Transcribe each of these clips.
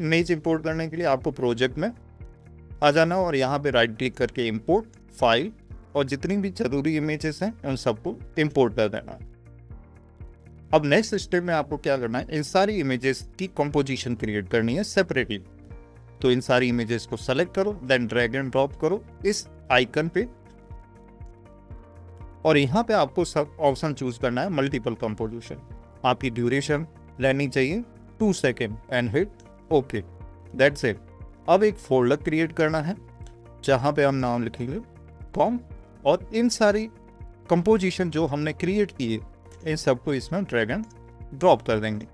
Image import करने के लिए आपको प्रोजेक्ट में आ जाना और यहाँ पे राइट क्लिक करके इंपोर्ट फाइल, और जितनी भी जरूरी इमेजेस हैं उन सबको इंपोर्ट कर देना। अब नेक्स्ट स्टेप में आपको क्या करना है, इन सारी इमेजेस की कंपोजिशन क्रिएट करनी है सेपरेटली। तो इन सारी इमेजेस को सेलेक्ट करो, देन ड्रैग एंड ड्रॉप करो इस आइकन पे, और यहाँ पे आपको सब ऑप्शन चूज करना है मल्टीपल कंपोजिशन। आपकी ड्यूरेशन रहनी चाहिए 2 second and hit okay, that's it. अब एक फोल्डर क्रिएट करना है जहाँ पे हम नाम लिखेंगे फॉर्म, और इन सारी कंपोजिशन जो हमने क्रिएट की है इन सबको इसमें ड्रैग एंड ड्रॉप कर देंगे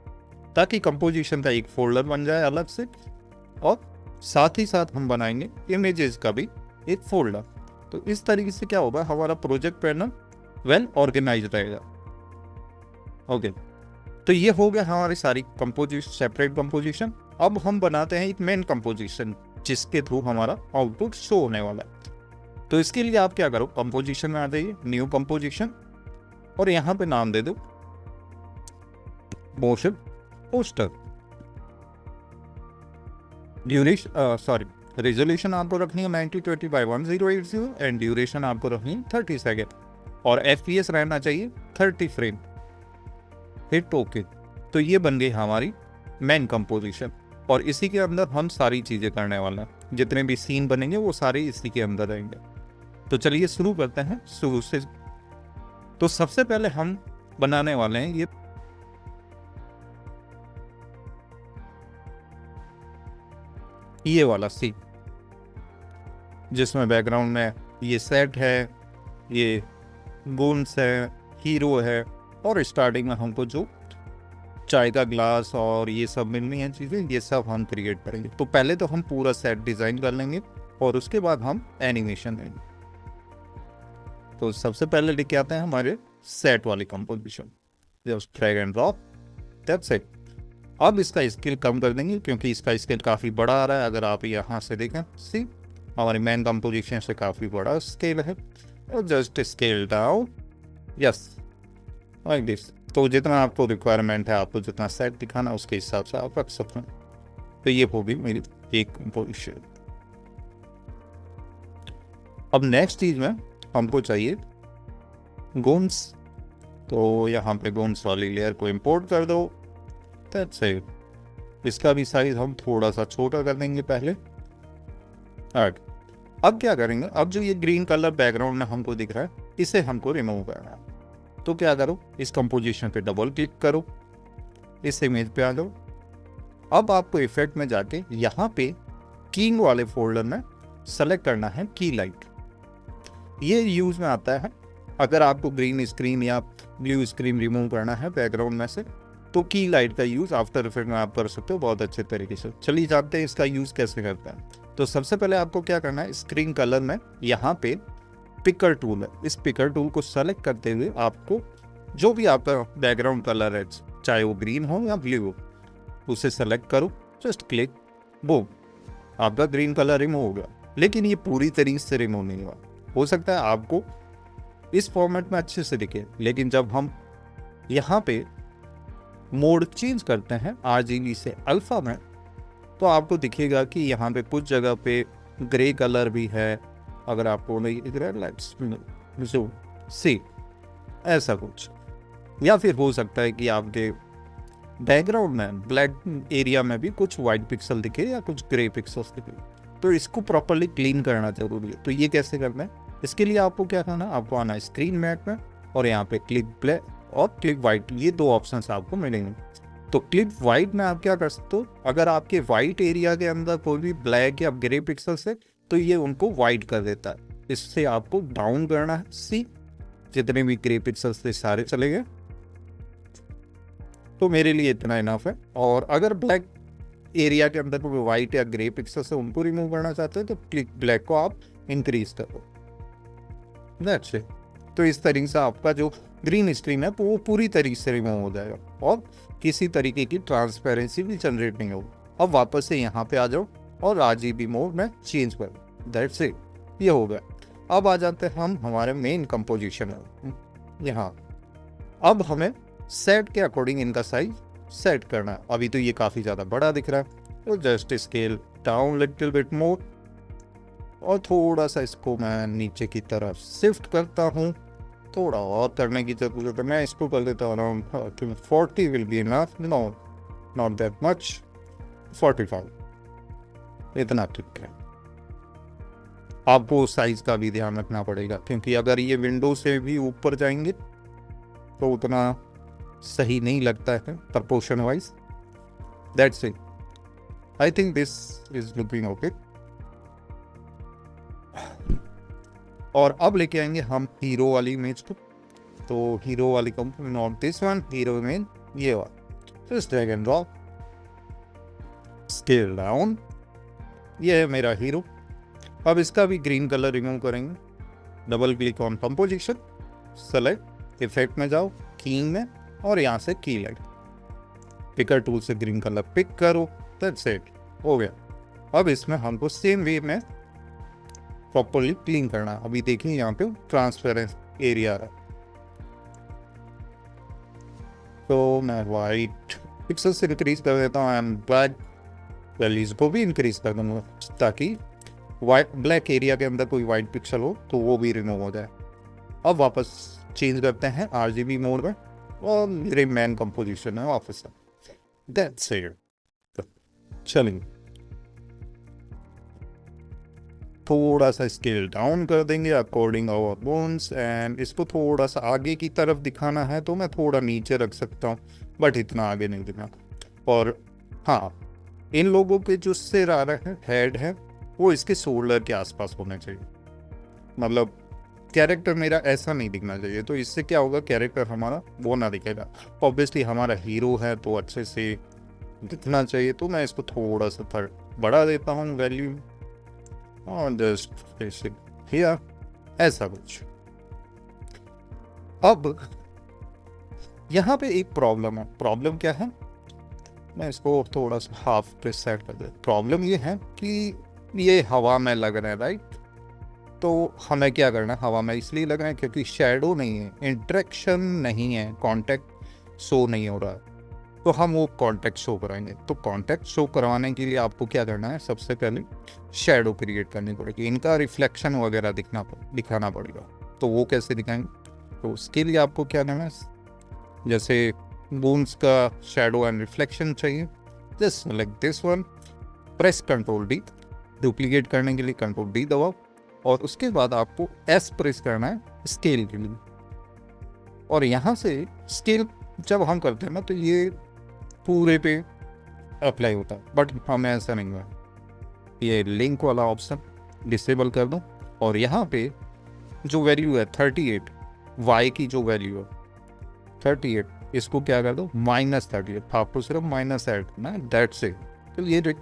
ताकि कंपोजिशन का एक फोल्डर बन जाए अलग से, और साथ ही साथ हम बनाएंगे इमेजेस का भी एक फोल्डर। तो इस तरीके से क्या होगा, हमारा प्रोजेक्ट पैनल वेल ऑर्गेनाइज रहेगा। ओके, तो ये हो गया हमारी सारी कंपोजिशन, सेपरेट कंपोजिशन। अब हम बनाते हैं एक मेन कंपोजिशन जिसके थ्रू हमारा आउटपुट शो होने वाला है। तो इसके लिए आप क्या करो, कंपोजिशन में आ जाइए, न्यू कंपोजिशन, और यहाँ पे नाम दे दो मोशन पोस्टर। रेजोल्यूशन आपको रखनी है 1920x1080 एंड ड्यूरेशन आपको रखनी है 30 सेकेंड, और FPS रहना चाहिए 30 फ्रेम। Hit okay. तो ये बन गई हमारी मेन कंपोजिशन, और इसी के अंदर हम सारी चीज़ें करने वाले हैं, जितने भी सीन बनेंगे वो सारे इसी के अंदर रहेंगे। तो चलिए शुरू करते हैं शुरू से। तो सबसे पहले हम बनाने वाले हैं ये वाला सीन जिसमें बैकग्राउंड में ये सेट है, ये गुन्स है, हीरो है, और स्टार्टिंग में हमको जो चाय का ग्लास और ये सब मिलनी है चीज़ें, ये सब हम क्रिएट करेंगे। तो पहले तो हम पूरा सेट डिज़ाइन कर लेंगे और उसके बाद हम एनिमेशन देंगे। तो सबसे पहले लेके आते हैं हमारे सेट वाली composition, just drag and drop, that's it. अब इसका स्केल कम कर देंगे क्योंकि इसका स्केल काफ़ी बड़ा आ रहा है। अगर आप यहाँ से देखें, सी हमारी मेन कंपोजिशन से काफ़ी बड़ा स्केल है, और just scale down, yes like this. तो जितना आपको रिक्वायरमेंट है, आपको जितना सेट दिखाना उसके हिसाब से आप रख सकते हैं। तो ये होगी मेरी एक कंपोजिशन। अब नेक्स्ट चीज में हमको चाहिए गोन्स, तो यहाँ पे गोन्स वाली लेयर को इंपोर्ट कर दो, दैट्स इट। इसका भी साइज हम थोड़ा सा छोटा कर देंगे पहले। अब क्या करेंगे, अब जो ये ग्रीन कलर बैकग्राउंड में हमको दिख रहा है इसे हमको रिमूव करना है। तो क्या करो, इस कंपोजिशन पे डबल क्लिक करो, इस इमेज पे आ जाओ। अब आपको इफेक्ट में जाके यहाँ पे कीइंग वाले फोल्डर में सेलेक्ट करना है की लाइट। ये यूज में आता है अगर आपको ग्रीन स्क्रीन या ब्लू स्क्रीन रिमूव करना है बैकग्राउंड में से, तो की लाइट का यूज आफ्टर इफेक्ट में आप कर सकते हो बहुत अच्छे तरीके से। चलिए जानते हैं इसका यूज कैसे करता है। तो सबसे पहले आपको क्या करना है, स्क्रीन कलर में यहाँ पे पिकर टूल है, इस पिकर टूल को सेलेक्ट करते हुए आपको जो भी आपका बैकग्राउंड कलर है, चाहे वो ग्रीन हो या ब्लू हो, उसे सेलेक्ट करो, जस्ट क्लिक, बूम, आपका ग्रीन कलर रिमूव हो गया। लेकिन ये पूरी तरीके से रिमूव नहीं हुआ। हो सकता है आपको इस फॉर्मेट में अच्छे से दिखे, लेकिन जब हम यहाँ पे मोड चेंज करते हैं RGB से अल्फा में, तो आपको दिखेगा कि यहाँ पे कुछ जगह पे ग्रे कलर भी है। अगर आपको नहीं दिख रहा है, लेट्स सी ऐसा कुछ, या फिर हो सकता है कि आपके बैकग्राउंड में ब्लैक एरिया में भी कुछ वाइट पिक्सल दिखे या कुछ ग्रे पिक्सल्स दिखे। तो इसको प्रॉपर्ली क्लीन करना जरूरी है। तो ये कैसे करना है, इसके लिए आपको क्या करना है, आपको आना है स्क्रीन मैट में और यहाँ पे क्लिक ब्लैक और क्लिक वाइट, ये दो ऑप्शन आपको मिलेंगे। तो क्लिक वाइट में आप क्या कर सकते हो, अगर आपके वाइट एरिया के अंदर कोई भी ब्लैक या ग्रे पिक्सल्स है तो ये उनको वाइट कर देता है। इससे आपको डाउन करना है, सी जितने भी ग्रे पिक्सल्स थे सारे चले गए। तो मेरे लिए इतना इनफ है। और अगर ब्लैक एरिया के अंदर कोई वाइट या ग्रे पिक्सल्स है उनको रिमूव करना चाहते हैं तो क्लिक ब्लैक को आप इंक्रीज करो, दैट्स इट। तो इस तरीके से आपका जो ग्रीन स्क्रीन है वो पूरी तरीके से रिमूव हो जाएगा और किसी तरीके की ट्रांसपेरेंसी भी जनरेट नहीं होगी। अब वापस से यहाँ पे आ जाओ और RGB मोड में चेंज करो, दैट्स इट, ये हो गया। अब आ जाते हैं हम हमारे मेन कंपोजिशन में। यहाँ अब हमें सेट के अकॉर्डिंग इनका साइज सेट करना है। अभी तो ये काफ़ी ज़्यादा बड़ा दिख रहा है, तो just scale down little bit more और थोड़ा सा इसको मैं नीचे की तरफ शिफ्ट करता हूँ। थोड़ा और करने की जरूरत है, मैं इसको कर देता हूँ around 40 will be enough, no not that much, 45 इतना ठीक है। आपको साइज का भी ध्यान रखना पड़ेगा क्योंकि अगर ये विंडो से भी ऊपर जाएंगे तो उतना सही नहीं लगता है proportion wise. That's it, I think this is looking okay. और अब लेके आएंगे हम हीरो वाली इमेज को। तो हीरो वाली company, not this one, hero image ये वाला, just drag and drop, scale down, ये है मेरा हीरो। अब इसका भी ग्रीन कलर रिमूव करेंगे। Double click on composition, select, effect में जाओ, कीइंग में, और यहाँ से की लाइट पिकर टूल से ग्रीन कलर पिक करो। दैट्स इट, हो गया। अब इसमें हमको सेम वे में प्रॉपरली क्लीन करना है। अभी देखिए यहाँ पे ट्रांसपेरेंट एरिया आ रहा है, तो मैं वाइट पिक्सल से इंक्रीज कर देता हूँ एंड ब्लैक वैल्यूज को भी इंक्रीज कर दूंगा ताकि वाइट ब्लैक एरिया के अंदर कोई वाइट पिक्सल हो तो वो भी रिमूव हो जाए। अब वापस चेंज करते हैं RGB मोड में और मेरे मेन कंपोजिशन है वापस। That's it. चलिए थोड़ा सा स्केल डाउन कर देंगे अकॉर्डिंग आवर बोन्स एंड इसको थोड़ा सा आगे की तरफ दिखाना है तो मैं थोड़ा नीचे रख सकता हूँ, बट इतना आगे नहीं दिखना। और हाँ, इन लोगों पे जो सिर आ रहा है, हेड है, वो इसके शोल्डर के आसपास होना चाहिए। मतलब कैरेक्टर मेरा ऐसा नहीं दिखना चाहिए, तो इससे क्या होगा, कैरेक्टर हमारा वो ना दिखेगा। ऑब्वियसली हमारा हीरो है तो अच्छे से दिखना चाहिए, तो मैं इसको थोड़ा सा बढ़ा देता हूँ वैल्यू और जस्ट बेसिक हियर, ऐसा कुछ। अब यहाँ पे एक प्रॉब्लम है। प्रॉब्लम क्या है, मैं इसको थोड़ा सा हाफ प्रेस सेट कर दे। प्रॉब्लम ये है कि ये हवा में लग रहा है, राइट? तो हमें क्या करना है, हवा में इसलिए लग रहा है क्योंकि शेडो नहीं है, इंटरेक्शन नहीं है, कांटेक्ट शो नहीं हो रहा है, तो हम वो कांटेक्ट शो कराएंगे। तो कांटेक्ट शो करवाने के लिए आपको क्या करना है, सबसे पहले शेडो क्रिएट करनी पड़ेगी, इनका रिफ्लेक्शन वगैरह दिखाना पड़ेगा। तो वो कैसे दिखाएंगे, तो उसके लिए आपको क्या करना है, जैसे बोन्स का शेडो एंड रिफ्लेक्शन चाहिए, just like this one, press control D, duplicate करने के लिए कंट्रोल डी दबाओ और उसके बाद आपको S प्रेस करना है स्केल के लिए। और यहाँ से स्केल जब हम करते हैं ना तो ये पूरे पे अप्लाई होता है, बट हमें ऐसा नहीं हुआ। ये लिंक वाला ऑप्शन डिसेबल कर दो और यहाँ पे जो वैल्यू है 38, Y की जो वैल्यू है 38, इसको क्या कर दो -38, आपको सिर्फ माइनस ऐड करना है, दैट्स इट। तो ये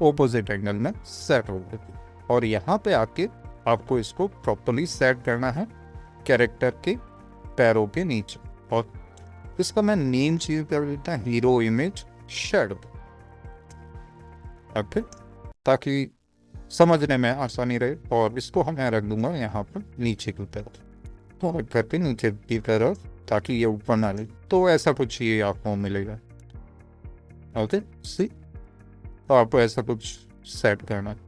ऑपोजिट एंगल में सेट हो गया। और यहाँ पे आके आपको इसको प्रॉपरली सेट करना है कैरेक्टर के पैरों के नीचे, और इसका मैं नेम चेंज कर देता हूँ हीरो इमेज शेडो, ओके, ताकि समझने में आसानी रहे। और इसको हम रख दूंगा यहाँ पर नीचे की तरफ, और करके नीचे की तरफ, ताकि ये ऊपर ना ले। तो ऐसा कुछ ये आपको मिलेगा, ओके सी। तो आपको ऐसा कुछ सेट करना है।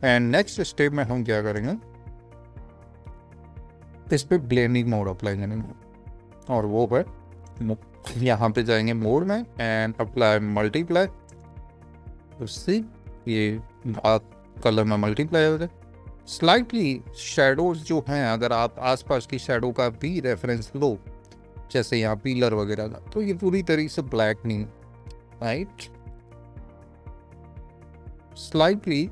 एंड नेक्स्ट स्टेप में हम क्या करेंगे, इस पे ब्लेंडिंग मोड अप्लाई करेंगे, और वो पर यहाँ पे जाएंगे मोड में एंड अप्लाई मल्टीप्लाई, उससे ये कलर में मल्टीप्लाई हो जाए। स्लाइटली शेडोज जो हैं, अगर आप आसपास की शेडो का भी रेफरेंस लो, जैसे यहाँ पिलर वगैरह का, तो ये पूरी तरीके से ब्लैक नहीं, राइट, स्लाइटली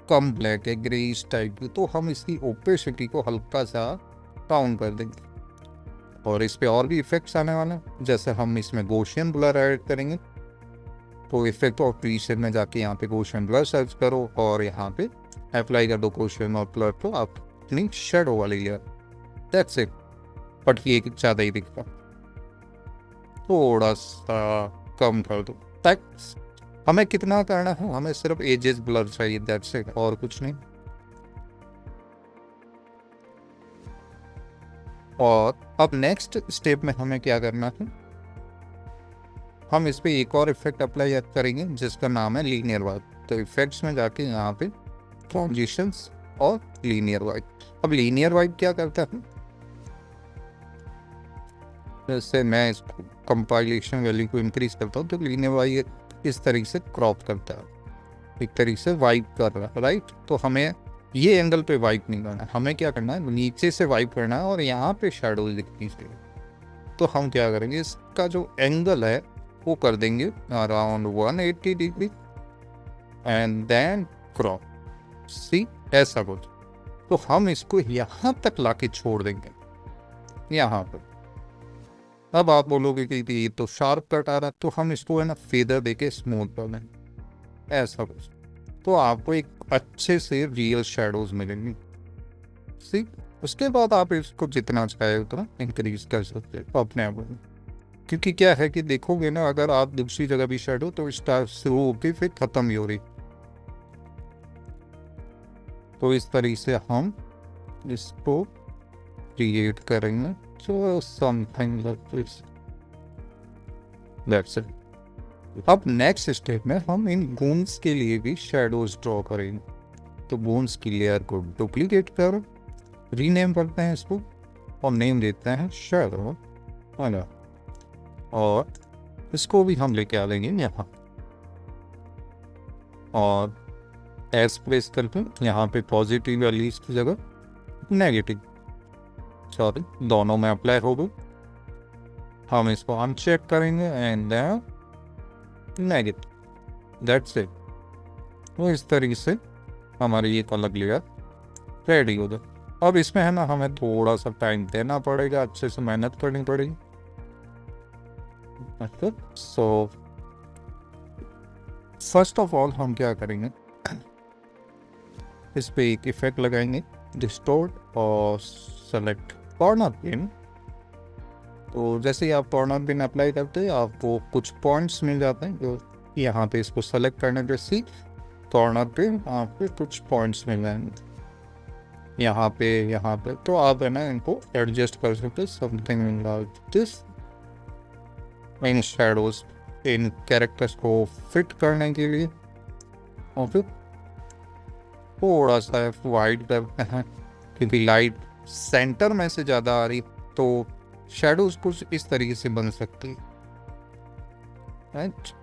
कम ब्लैक है, ग्रेइश टाइप की। तो हम इसकी ओपेसिटी को हल्का सा डाउन कर देंगे, और इस पे और भी इफेक्ट्स आने वाले हैं। जैसे हम इसमें गॉसियन ब्लर ऐड करेंगे, तो इफेक्ट और प्रीसेट में जाके यहाँ पे गॉसियन ब्लर सर्च करो और यहाँ पे अप्लाई कर दो गॉसियन और ब्लर को आप अपनी शेडो वाली लेयर, दैट्स इट। बट ये ज़्यादा ही दिखता, थोड़ा सा कम कर दो। ताकि हमें कितना करना है, हमें सिर्फ एजेस ब्लर चाहिए, दैट्स इट, और कुछ नहीं। और अब नेक्स्ट स्टेप में हमें क्या करना है, हम इस पे एक और इफेक्ट अप्लाई करेंगे जिसका नाम है लीनियर वाइप। तो इफेक्ट्स में जाके यहाँ पे ट्रांजिशंस और लीनियर वाइप। अब लीनियर वाइप क्या करता है, जैसे मैं इसको कंपाइलेशन वैल्यू को इंक्रीज करता हूँ तो लीनियर वाइप इस तरीके से क्रॉप करता है, एक तरीके से वाइप कर रहा है, राइट। तो हमें ये एंगल पे वाइप नहीं करना है, हमें क्या करना है, नीचे से वाइप करना है और यहाँ पे शैडोज दिखनी चाहिए। तो हम क्या करेंगे, इसका जो एंगल है वो कर देंगे around 180 degree and then crop, see ऐसा कुछ। तो हम इसको यहाँ तक लाके छोड़ देंगे, यहाँ पर। अब आप बोलोगे कि ये तो शार्प कट आ रहा है, तो हम इसको है ना फेदर देके स्मूथ कर दें, ऐसा कुछ। तो आपको एक अच्छे से रियल शैडोज मिलेंगे, सी। उसके बाद आप इसको जितना चाहे उतना इंक्रीज कर सकते हैं अपने आप में, क्योंकि क्या है कि देखोगे ना, अगर आप दूसरी जगह भी शैडो तो स्टार्ट शुरू होकर फिर खत्म ही हो रही। तो इस तरीके से हम इसको क्रिएट करेंगे, so something like this, that's it। अब नेक्स्ट स्टेप में हम इन गून्स के लिए भी शैडोज ड्रॉ करेंगे। तो गून्स की लेयर को डुप्लीकेट कर रीनेम करते हैं इसको और नेम देते हैं शैडो, है ना। और इसको भी हम लेके आ लेंगे यहाँ और एस प्रेस करके यहाँ पे पॉजिटिव वैल्यूज की जगह नेगेटिव, सॉरी, दोनों में अप्लाई होगा। हम इसको अनचेक करेंगे and then negative, that's it. तो इस तरीके से हमारी ये कलर लेयर रेडी हो जाए। अब इसमें है ना हमें थोड़ा सा टाइम देना पड़ेगा, अच्छे से मेहनत करनी पड़ेगी। सो फर्स्ट ऑफ ऑल हम क्या करेंगे, इस पे एक इफेक्ट लगाएंगे, डिस्टोर्ट और सेलेक्ट कॉर्नर पिन। तो जैसे ही आप कॉर्नर पिन अप्लाई करते हैं आपको कुछ पॉइंट्स मिल जाते हैं, जो यहाँ पे इसको सेलेक्ट करने के सी कॉर्नर पिन आपको कुछ पॉइंट्स मिल जाएंगे यहाँ पे। तो आप है ना इनको एडजस्ट कर सकते हैं, something like this. In shadows, in characters को फिट करने के लिए, और फिर थोड़ा सा वाइड करते हैं क्योंकि लाइट सेंटर में से ज़्यादा आ रही, तो शैडोज कुछ इस तरीके से बन सकती है, right,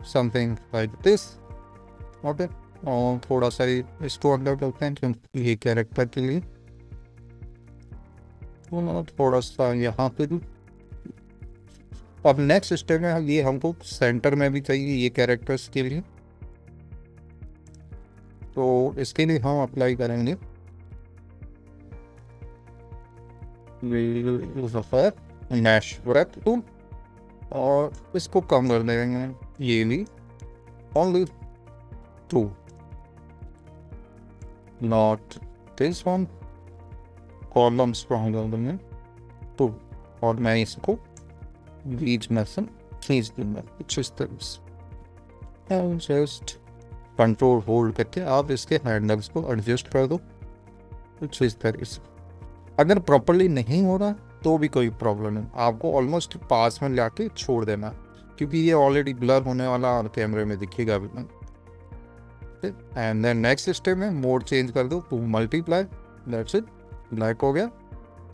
something like this. Okay, और थोड़ा सा इसको अंदर करते हैं क्योंकि ये कैरेक्टर के लिए, थोड़ा सा यहाँ पे भी। अब नेक्स्ट स्टेप में ये हमको सेंटर में भी चाहिए ये कैरेक्टर्स के लिए, तो इसके लिए हम अप्लाई करेंगे नैश रैप टूल और इसको कम कर देंगे, ये भी only 2, not this one. Column strong कर देंगे 2 और मैं इसको बीच में से खींच दूंगा कुछ इस तरह से। जस्ट कंट्रोल होल्ड करके आप इसके हैंडल्स को एडजस्ट कर दो कुछ इस तरह से। अगर प्रॉपरली नहीं हो रहा तो भी कोई प्रॉब्लम नहीं, आपको ऑलमोस्ट पास में लाके छोड़ देना क्योंकि ये ऑलरेडी ब्लर होने वाला और कैमरे में दिखेगा भी नहीं। एंड देन नेक्स्ट स्टेप में मोड चेंज कर दो to multiply, that's it, black हो गया।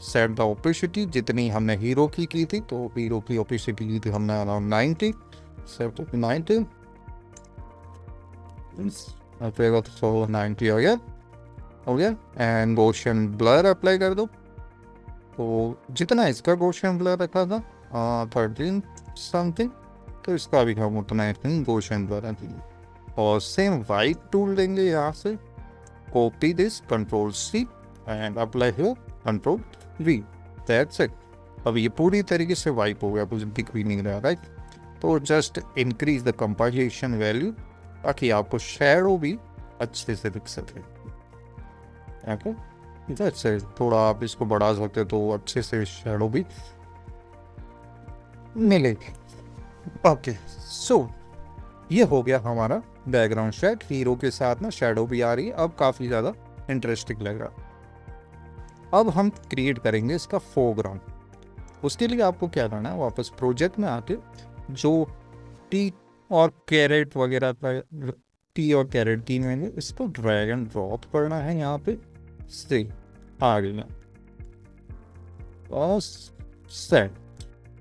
सेट द ओपेसिटी, जितनी हमने हीरो की थी, तो हीरो की ओपेसिटी की थी हमने अराउंड 90, सेट टू 90, तो 90 हो गया। एंड गॉसियन ब्लर अप्लाई कर दो, तो जितना इसका गॉसियन ब्लर रखा था 13 समथिंग, तो इसका भी हम उतना ही गॉसियन ब्लर देंगे और सेम वाइट टूल देंगे यहाँ से, copy this, control C and apply here, control V, that's it. अब ये पूरी तरीके से वाइप हो गया, कुछ दिख भी नहीं रहा, राइट। तो just increase the compilation value ताकि आपको शैडो भी अच्छे से दिख सके, ओके, दैट्स इट। थोड़ा आप इसको बढ़ा सकते तो अच्छे से शैडो भी मिलेगी। ओके, सो ये हो गया हमारा बैकग्राउंड शेड, हीरो के साथ ना शैडो भी आ रही है, अब काफ़ी ज़्यादा इंटरेस्टिंग लग रहा। अब हम क्रिएट करेंगे इसका फोरग्राउंड। उसके लिए आपको क्या करना है, वापस प्रोजेक्ट में आके जो टी और कैरेट वगैरह का, टी और कैरेट तीन में इसको ड्रैग एंड ड्रॉप करना है यहाँ पे से आगे में और सेट।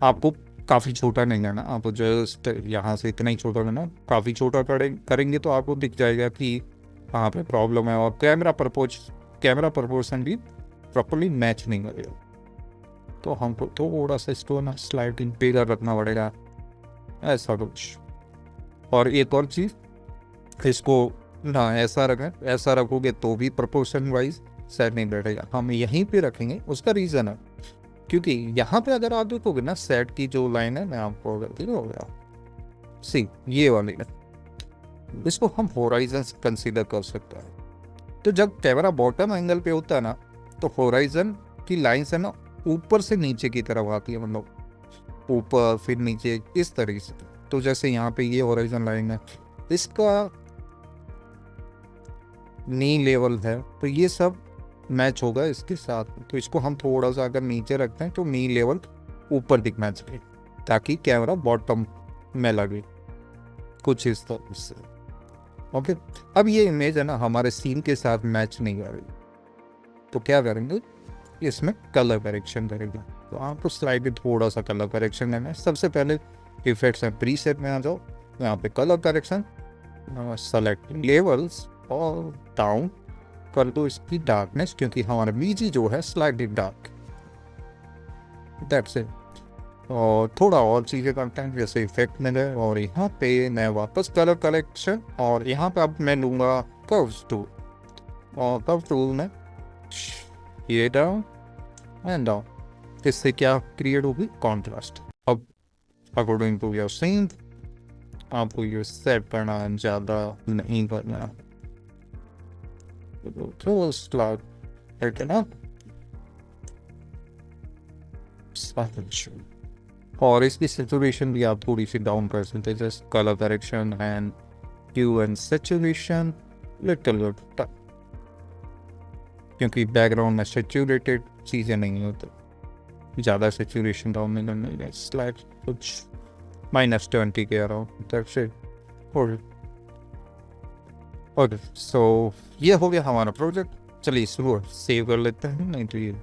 आपको काफ़ी छोटा नहीं करना, आपको जस्ट यहाँ से इतना ही छोटा करना। काफ़ी छोटा करेंगे तो आपको दिख जाएगा कि कहाँ पे प्रॉब्लम है, और कैमरा प्रपोर्शन भी प्रॉपरली मैच नहीं करेगा। तो हमको थोड़ा सा इसको ना स्लाइडिंग पेगर रखना पड़ेगा, ऐसा कुछ। और एक और चीज़, इसको ना ऐसा रखोगे तो भी प्रपोर्शन वाइज सेट नहीं बैठेगा। हम यहीं पे रखेंगे, उसका रीज़न है क्योंकि यहाँ पे अगर आप देखोगे ना सेट की जो लाइन है, मैं आपको गलती हो गया सी ये वाली है, इसको हम होराइजन कंसीडर कर सकते हैं। तो जब कैमरा बॉटम एंगल पे होता है ना, तो होराइजन की लाइन से ना ऊपर से नीचे की तरफ आती है, मतलब ऊपर फिर नीचे इस तरीके से। तो जैसे यहाँ पे ये होराइजन लाइन है, इसका नी लेवल है, तो ये सब मैच होगा इसके साथ। तो इसको हम थोड़ा सा अगर नीचे रखते हैं तो नी लेवल ऊपर दिखना चाहिए, ताकि कैमरा बॉटम में लगे, कुछ इस तरह से। ओके, अब ये इमेज है ना हमारे सीन के साथ मैच नहीं कर रही, तो क्या करेंगे, इसमें कलर करेक्शन करेंगे। तो आपको स्लाइडली थोड़ा सा कलर करेक्शन लेना है। सबसे पहले इफेक्ट्स एंड प्रीसेट में आ जाओ, यहाँ पे कलर करेक्शन, सेलेक्ट लेवल्स और डाउन कर दो इसकी डार्कनेस, क्योंकि हमारा बीजी जो है स्लाइडली डार्क, दैट्स इट। और थोड़ा और चीज़ें करते हैं, जैसे इफेक्ट में गए और यहाँ पे मैं वापस कलर करेक्शन, और यहाँ पे अब मैं लूँगा कर्व्स टूल, और कर्व टूल में ये डाउन एंड डाउन। इससे क्या क्रिएट होगी, कॉन्ट्रास्ट। अब अकॉर्डिंग टू योर सीन आपको ये सेट करना है, ज़्यादा नहीं करना। तो स्लाइड है ना, और इसकी सेचुरेशन भी आप थोड़ी सी डाउन कर सकते हैं, जैसे colour correction and hue and saturation little bit, क्योंकि बैकग्राउंड में सेचुरेटेड चीज़ें नहीं होती, ज़्यादा सेचुरेशन डाउन नहीं करना है। स्लाइड कुछ -20 के अराउंड, दैट्स इट। ओके, सो ये हो गया हमारा प्रोजेक्ट। चलिए इसको सेव कर लेते हैं, नहीं तो ये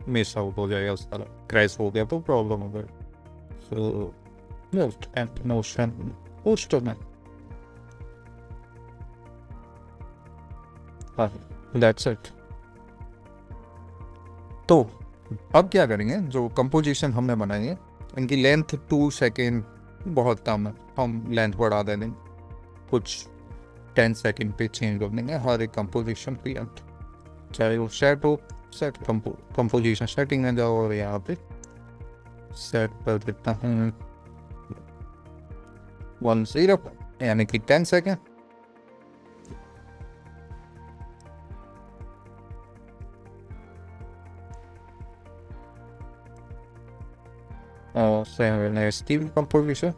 मिस आउट हो जाएगा, उस तरह क्रैश हो गया तो प्रॉब्लम हो गई। So left and motion poster में, दैट्स इट। तो अब क्या करेंगे, जो कंपोजिशन हमने बनाई है इनकी लेंथ 2 सेकेंड बहुत कम है, हम लेंथ बढ़ा देंगे, कुछ 10 सेकेंड पे चेंज कर देंगे हर एक कंपोजिशन पे। चाहे वो सेट हो, सेट कंपोजिशन सेटिंग में जाओ और यहाँ पे सेट कर देता हूँ 10, यानी कि 10 सेकेंड। और स्टीव कंपोजिशन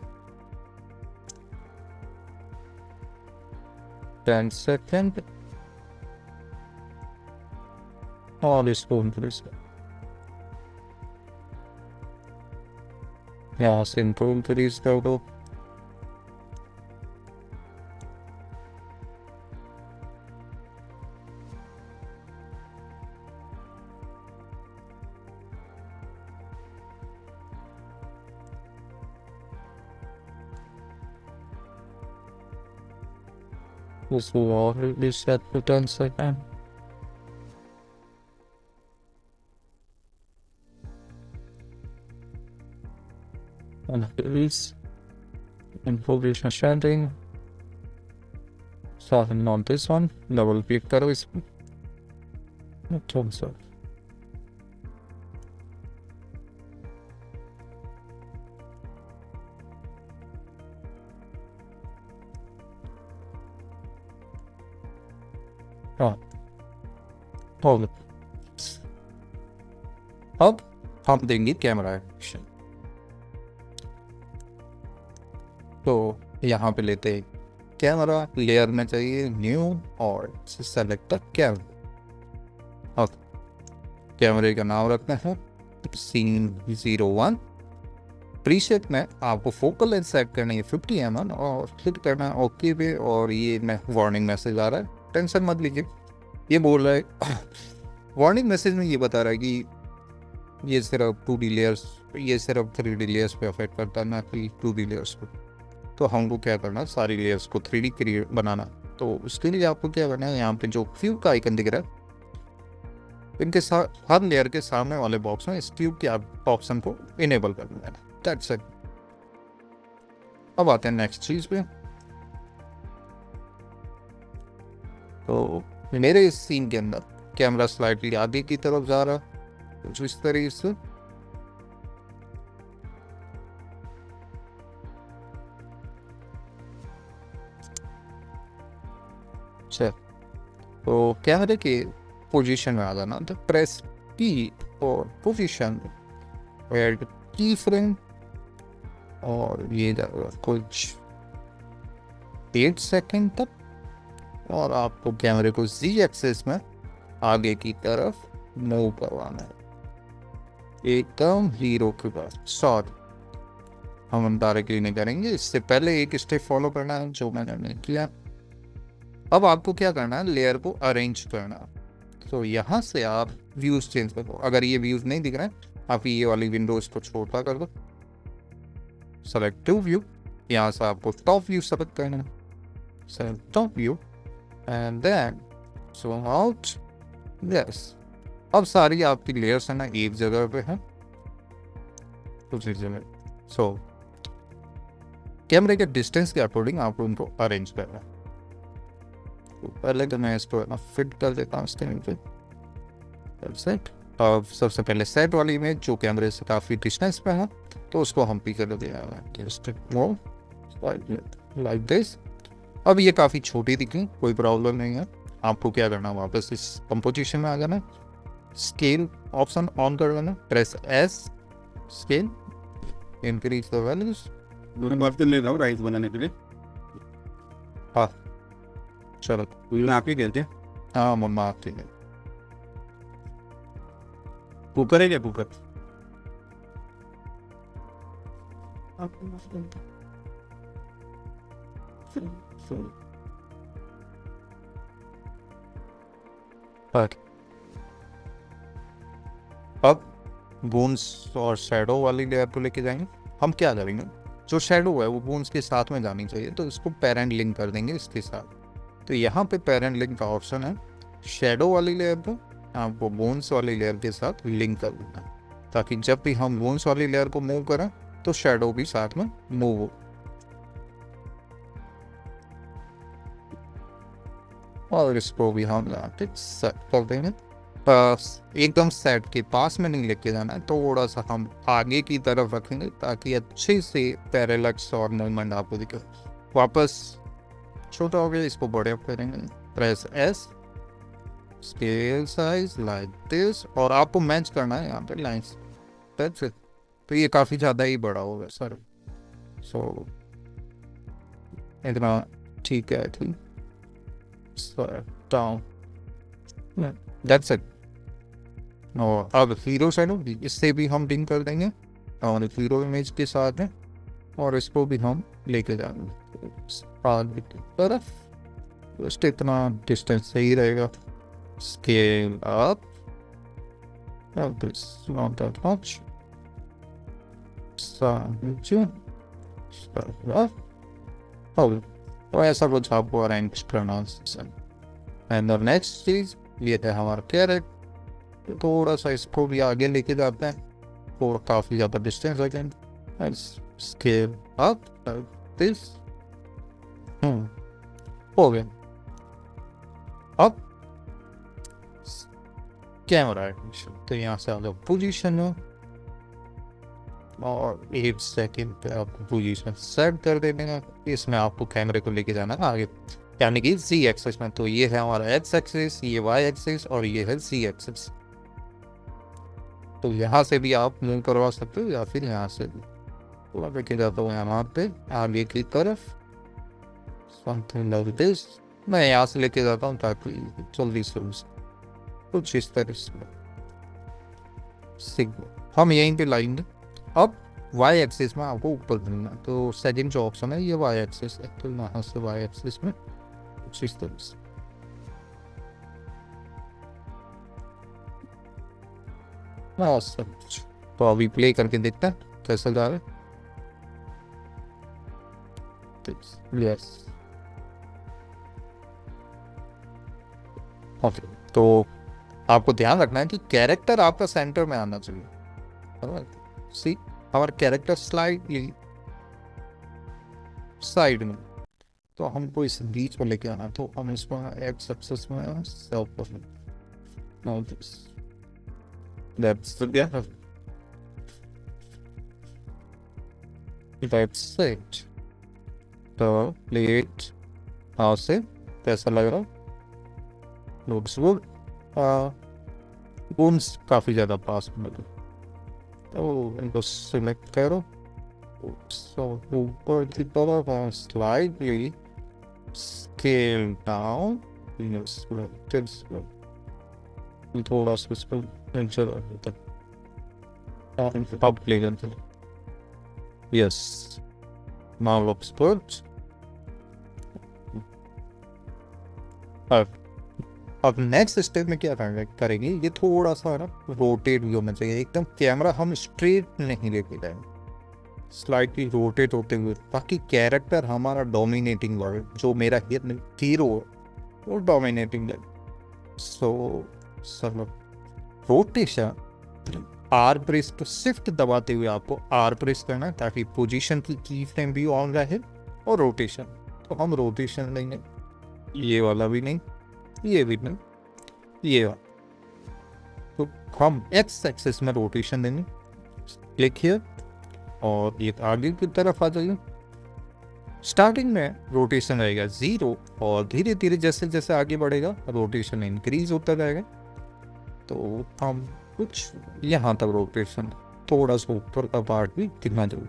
10 सेकेंड, और इसको यहाँ से इंक्रीज कर दो। This will already set to 10 seconds. And release information sharing. Starting on this one, double click करो इसमें, thumbs up. अब हम देंगे कैमरा एक्शन। तो यहाँ पे लेते हैं कैमरा, लेयर में चाहिए न्यू और सेलेक्ट द कैमरा। अब कैमरे का नाम रखना है सीन 01, प्रीसेट में आपको फोकल लेंथ सेट करनी है 50 mm और क्लिक करना है ओके पे। और ये मैं वार्निंग मैसेज आ रहा है, टेंशन मत लीजिए। ये बोल रहा है वार्निंग मैसेज में ये बता रहा है कि ये सिर्फ 2D लेयर्स, ये सिर्फ 3D लेयर्स पे अफेक्ट करता है, ना कि 2D लेयर्स पे। तो हमको क्या करना, सारी लेयर्स को 3D क्रिएट बनाना। तो उसके लिए आपको क्या करना है, यहाँ पे जो क्यूब का आइकन दिख रहा है, इनके साथ हर लेयर के सामने वाले बॉक्स में इस क्यूब के ऑप्शन को इनेबल कर देना। That's it. अब आते हैं नेक्स्ट चीज पे। तो मेरे इस सीन के अंदर कैमरा स्लाइटली आगे की तरफ जा रहा, कुछ इस तरीके से। अच्छा, तो कैमरे के पोजीशन में आ जाना, तो प्रेस P और पोजीशन ऐड की फ्रेम, और ये कुछ 8 सेकंड तक। और आपको कैमरे को Z एक्सिस में आगे की तरफ मूव करवाना है एकदम 0 के बाद। शॉर्ट हम डायरेक्टली नहीं करेंगे, इससे पहले एक स्टेप फॉलो करना है जो मैंने किया। अब आपको क्या करना है, लेयर को अरेंज करना। तो यहाँ से आप व्यूज चेंज कर दो। अगर ये व्यूज नहीं दिख रहे हैं, आप ये वाली विंडोज को छोटा कर दो, सेलेक्ट टू व्यू। यहाँ से आपको टॉप व्यू सेलेक्ट करना है, select top view and then zoom out. Yes, अब सारी आपकी लेयर्स है ना एक जगह पे है, दूसरी जगह। सो कैमरे के डिस्टेंस के अकॉर्डिंग आपको उनको अरेंज करना है। तो पहले तो मैं इसको ना फिट कर देता हूँ स्क्रीन पे। सेट। अब सबसे पहले सेट वाली इमेज जो कैमरे से काफ़ी डिस्टेंस पे है, तो उसको हम पी कर दिया लाइक दिस। अब ये काफ़ी छोटी दिखी, कोई प्रॉब्लम नहीं है। आपको क्या करना, वापस इस कंपोजिशन में आ जाना, स्केल ऑप्शन ऑन कर लेना, press S, scale, increase the values. दोनों बात कर ले रहा हूँ राइस बनाने के लिए। हाँ चलो, तो आप ही कहते हैं हाँ मम्मा आती है। कुकर है क्या, कुकर? अब बोन्स और शैडो वाली लेयर को लेके जाएंगे। हम क्या करेंगे, जो शैडो है वो बोन्स के साथ में जानी चाहिए, तो इसको पेरेंट लिंक कर देंगे इसके साथ। तो यहाँ पे पेरेंट लिंक का ऑप्शन है, शैडो वाली लेयर को आपको बोन्स वाली लेयर के साथ लिंक कर देना, ताकि जब भी हम बोन्स वाली लेयर को मूव करें तो शैडो भी साथ में मूव हो। और इसको भी हम सेट कर देंगे। बस एकदम सेट के पास में नहीं लेके जाना है, थोड़ा सा हम आगे की तरफ रखेंगे ताकि अच्छे से पैरेलक्स और मूवमेंट आपको दिखे। वापस छोटा हो गया, इसको बड़े अप करेंगे, press S, scale size like this, और आपको मैच करना है यहाँ पे लाइन्स। तो ये काफ़ी ज़्यादा ही बड़ा होगा सर, सो इतना ठीक है। ठीक, डाउन, दैट्स इट। और अब हीरो शैडो, इससे भी हम लिंक कर देंगे और हीरो इमेज के साथ में, और इसको भी हम लेके जाएंगे आगे की तरफ। जस्ट इतना डिस्टेंस सही रहेगा। Scale up, not that much. तो ऐसा कुछ आपको अरेंज करना। एंड द नेक्स्ट चीज ये है हमारा कैरेट। थोड़ा सा इसको भी आगे लेके जाते हैं और काफ़ी ज़्यादा distance again, scale up this, हो गया। अब कैमरा तो यहाँ से आ जाओ पोजीशन में, और 1 सेकेंड पे आपको पोजीशन सेट कर देना। इसमें आपको कैमरे को लेके जाना है आगे, यानी कि Z एक्सिस में। तो ये है हमारा X एक्सिस, ये Y एक्सिस, और ये है Z एक्सिस। तो यहाँ से भी आप मूव करवा सकते हो, या फिर यहाँ से भी। तो लेके जाता हूँ यहाँ पे आगे की तरफ, समथिंग लाइक दिस। मैं यहाँ से लेके जाता हूँ ताकि जल्दी से कुछ इस तरह से सिग्नल हम यहीं पे लाएंगे। अब वाई एक्सिस में आपको ऊपर घूमना है। तो सेकंड जो ऑप्शन है ये वाई एक्सिस है, तो यहाँ से वाई एक्सिस में कुछ इस तरह से। Awesome. तो अभी प्ले करके देखते हैं कैसा जा रहा है। यस ओके, तो आपको ध्यान रखना है कि कैरेक्टर आपका सेंटर में आना चाहिए। See our character slide side में, तो हमको इस बीच में लेके आना, तो हम इसमें एक्स एक्सिस में self now this That's it. तो प्लेट हाँ से कैसा लग रहा? Looks good. बोन्स काफ़ी ज़्यादा पास में लगे, तो इनको सिलेक्ट करो। So ऊपर की तरफ slightly scale down. Yes, थोड़ा सा इसको अब प्ले करते हैं। Yes now looks good. अब नेक्स्ट स्टेप में क्या करेंगे, ये थोड़ा सा ना रोटेट भी होना चाहिए, एकदम कैमरा हम स्ट्रेट नहीं लेके जाएंगे, स्लाइटली रोटेट होते हुए, ताकि कैरेक्टर हमारा डोमिनेटिंग लगे, जो मेरा हीरो है वो डोमिनेटिंग लगे। सो सब रोटेशन आर प्रेस तो शिफ्ट दबाते हुए आपको आर प्रेस करना है, ताकि पोजीशन की फ्रेम भी ऑन रहे। और रोटेशन तो हम रोटेशन लेंगे, ये वाला भी नहीं, ये भी नहीं, ये वाला। तो हम एक्स एक्सिस में रोटेशन देंगे, क्लिक हियर, और ये आगे की तरफ आ जाइए। स्टार्टिंग में रोटेशन रहेगा 0, और धीरे धीरे जैसे जैसे आगे बढ़ेगा रोटेशन इंक्रीज होता जाएगा। तो हम कुछ यहाँ तक रोटेशन, थोड़ा सा ऊपर का पार्ट भी दिखना चाहिए।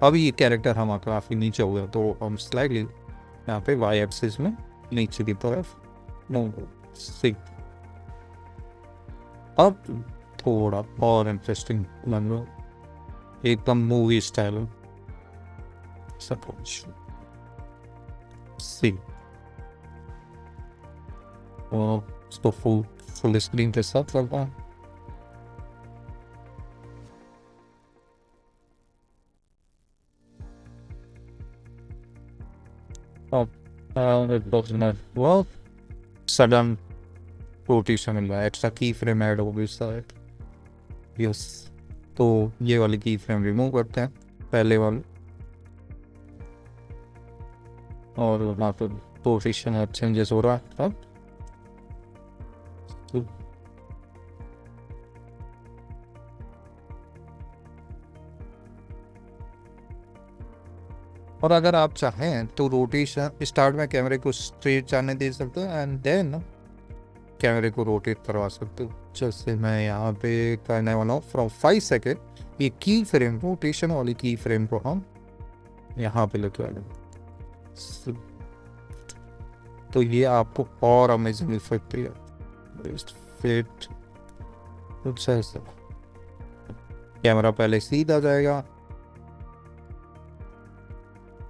अभी ये कैरेक्टर हमारा काफ़ी नीचे हो गया, तो हम स्लाइडली यहाँ पे वाई एक्सिस में नीचे की तरफ सी। अब थोड़ा और इंटरेस्टिंग लग रहा, एकदम मूवी स्टाइल सपोज सी, और उसको फुल स्क्रीन के साथ करता है। well, sudden rotation मिल रहा है, एक्स्ट्रा की फ्रेम ऐड हो गई साइड। यस, तो ये वाली की फ्रेम रिमूव करते हैं, पहले वाले, और वहाँ पर पोजिशन चेंजेस हो रहा है अब। और अगर आप चाहें तो रोटेशन स्टार्ट में कैमरे को स्ट्रेट जाने दे सकते हो, एंड देन कैमरे को रोटेट करवा सकते हो। जैसे मैं यहाँ पे करने वाला हूँ फ्रॉम 5 सेकेंड, ये की फ्रेम रोटेशन वाली की फ्रेम को हम यहाँ पे लेके आ गए, तो ये आपको और अमेजिंग इफेक्ट दिया। फिट कुछ ऐसा, कैमरा पहले सीधा जाएगा,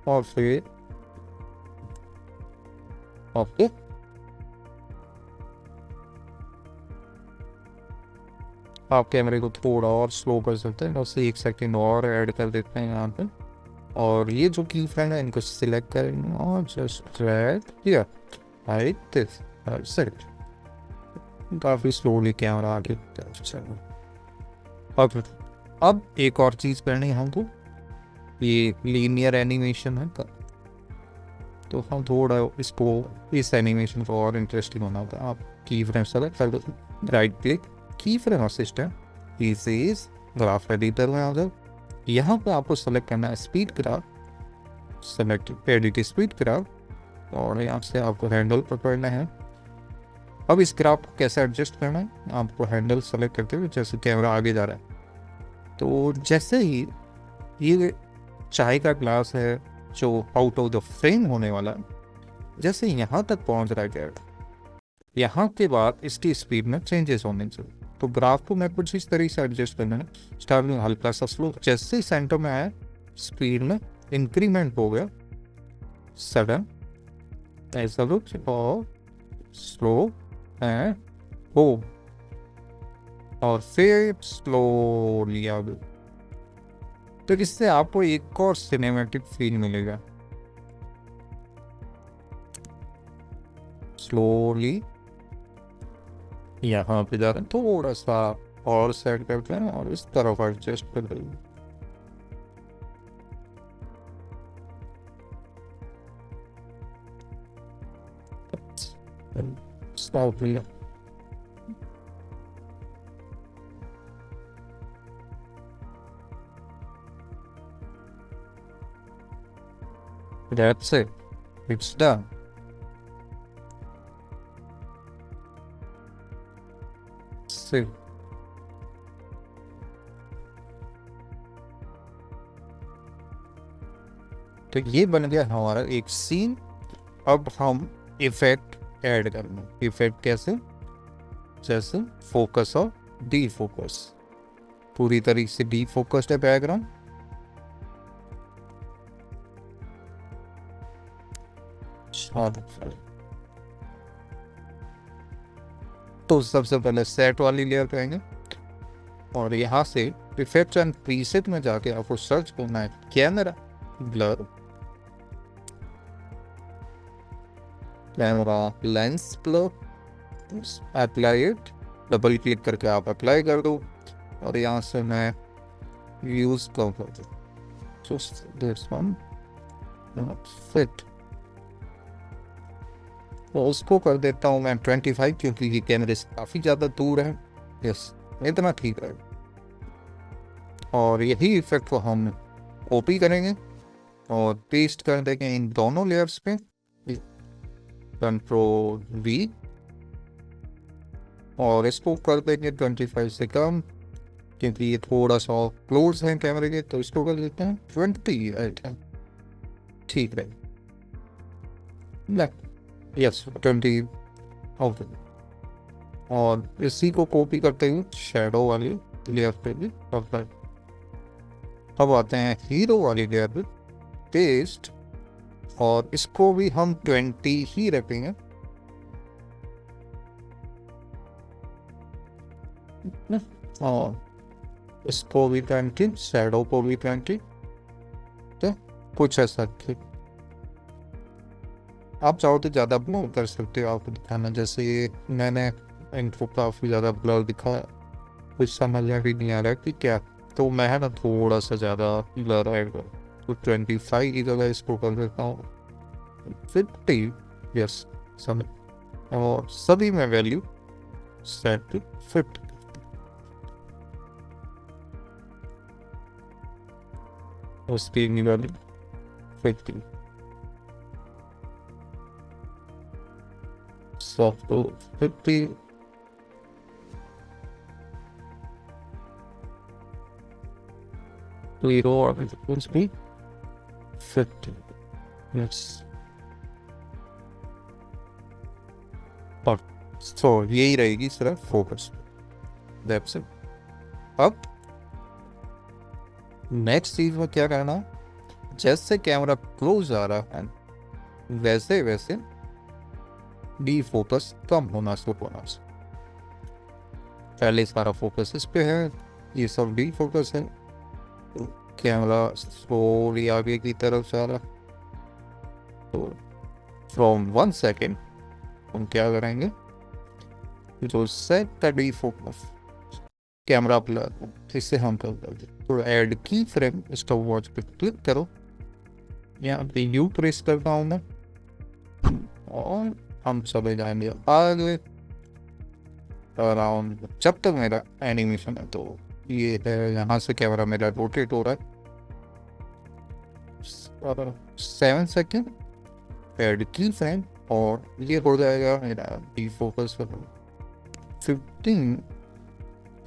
और फिर ओके, आप कैमरे को थोड़ा और स्लो कर सकते हैं, उससे 1 सेकेंड और ऐड कर देते हैं यहाँ पे। और ये जो की फ्रेम है इनको सिलेक्ट करेंगे और just drag here like this, set. काफ़ी स्लोली कैमरा आगे चलो। अब एक और चीज़ करनी है हमको, ये लीनियर एनिमेशन है, तो हम थोड़ा इसको, इस एनिमेशन को और इंटरेस्टिंग बना होता है। आप की फ्रेम सेलेक्ट कर दो, राइट क्लिक, की frame assistant, is graph editor में आ जाओ। यहाँ पे आपको सेलेक्ट करना है speed graph, select edit speed graph, और यहाँ से आपको हैंडल पकड़ना है। अब इस ग्राफ को कैसे एडजस्ट करना है, आपको हैंडल सेलेक्ट करते हुए जैसे कैमरा आगे जा रहा है, तो जैसे ही ये चाय का ग्लास है जो आउट ऑफ द फ्रेम होने वाला है, जैसे यहाँ तक पहुँच रहा है कैमरा, यहाँ के बाद इसकी स्पीड में चेंजेस होने चाहिए। तो ग्राफ को मैं कुछ इस तरीके से एडजस्ट करना है, स्टार्टिंग हल्का सा स्लो, जैसे सेंटर में आया स्पीड में इंक्रीमेंट हो गया सडन, ऐसा कुछ, और स्लो एंड हो, और फिर स्लोली आगे। तो इससे आपको एक और सिनेमैटिक फील मिलेगा। स्लोली यहाँ पे जाकर थोड़ा सा और सेट करते हैं और इस तरफ एडजस्ट कर देंगे। Slowly. That's it. It's done. See. तो ये बन गया हमारा एक सीन। अब हम इफेक्ट ऐड करना। इफेक्ट कैसे? जैसे फोकस और डी फोकस। पूरी तरीके से डी फोकस्ड है बैकग्राउंड। तो सबसे पहले सेट वाली लेयर पे आएंगे और यहाँ से इफेक्ट्स एंड प्रीसेट में जाके आपको सर्च करना है camera blur, camera lens blur, apply it, double click करके आप अप्लाई कर दो और यहाँ से मैं यूज कर दो just this one फिट। तो उसको कर देता हूँ मैं 25 क्योंकि ये कैमरे से काफ़ी ज़्यादा दूर है। यस, इतना ठीक है। और यही इफेक्ट को हम कॉपी करेंगे और पेस्ट कर देंगे इन दोनों लेयर्स पे। कंट्रोल V और इसको कर देंगे 25 से कम क्योंकि ये थोड़ा सा क्लोज है कैमरे के, तो इसको कर देते हैं 28। ठीक है, यस 20 ओके। और इसी को कॉपी करते हुए शैडो वाली लेयर पे भी करता है। अब आते हैं हीरो वाली लेयर पे, पेस्ट, और इसको भी हम 20 ही रखेंगे। और इसको भी 20, शैडो को भी 20, तो कुछ ऐसा। ठीक, आप चाहो तो ज़्यादा ब्लर कर सकते हो आपको दिखाना। जैसे ये मैंने इनको काफ़ी ज़्यादा ब्लर दिखाया, कुछ समझ भी नहीं आ रहा कि क्या, तो मैं है ना थोड़ा सा ज़्यादा ब्लर आएगा, तो 25 की जगह इसको कर देता हूँ 50। यस, समझ। और सभी में वैल्यू सेट 50। उसकी value 50। Soft 50, Hero will be 50. Yes. तो यही रहेगी सिर्फ फोकस। That's it. अब नेक्स्ट चीज में क्या करना, जैसे कैमरा क्लोज आ रहा है वैसे वैसे डी फोकस कम होना शुरू होना। पहले सारा फोकस इस पे है, ये सब डी फोकस है। कैमरा स्लोली आगे की तरफ जा रहा, तो फ्रॉम 1 सेकेंड हम क्या करेंगे, जो set the D focus camera blur, इससे हम कर देंगे। तो ऐड की फ्रेम, इसका वॉच पे क्लिक करो, यहाँ पे यू प्रेस करता हूँ मैं और हम चले जाएंगे आगे अराउंड। जब तक मेरा एनिमेशन है तो ये है, यहाँ से कैमरा मेरा रोटेट हो रहा है 7 सेकेंड, ऐड की फ्रेम, और ये हो जाएगा मेरा डी फोकस 15।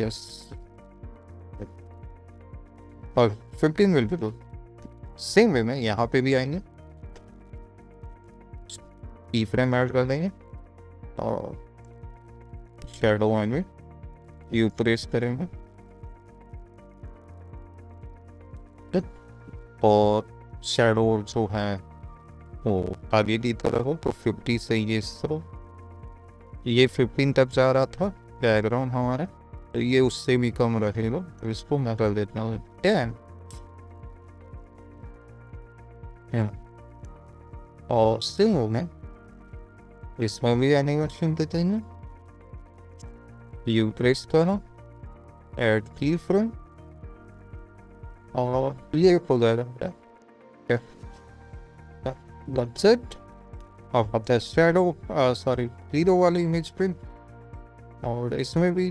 यस, और 15 will be good. Same way में यहाँ पे भी आएंगे, की फ्रेम ऐड कर देंगे और शैडो आएंगे यू प्रेस करेंगे और शैडो जो है वो आगे की तरफ हो तो 50 से ये 15 तक जा रहा था बैकग्राउंड हमारा, तो ये उससे भी कम रहेगा, तो इसको मैं कर देता हूँ 10 और स्टिल में इसमें भी एनिमेशन देते हैं। यू प्रेस करो, ऐड की फ्रेम और ये हो जाएगा। That's it. अब आता है शैडो सॉरी हीरो वाली इमेज पे और इसमें भी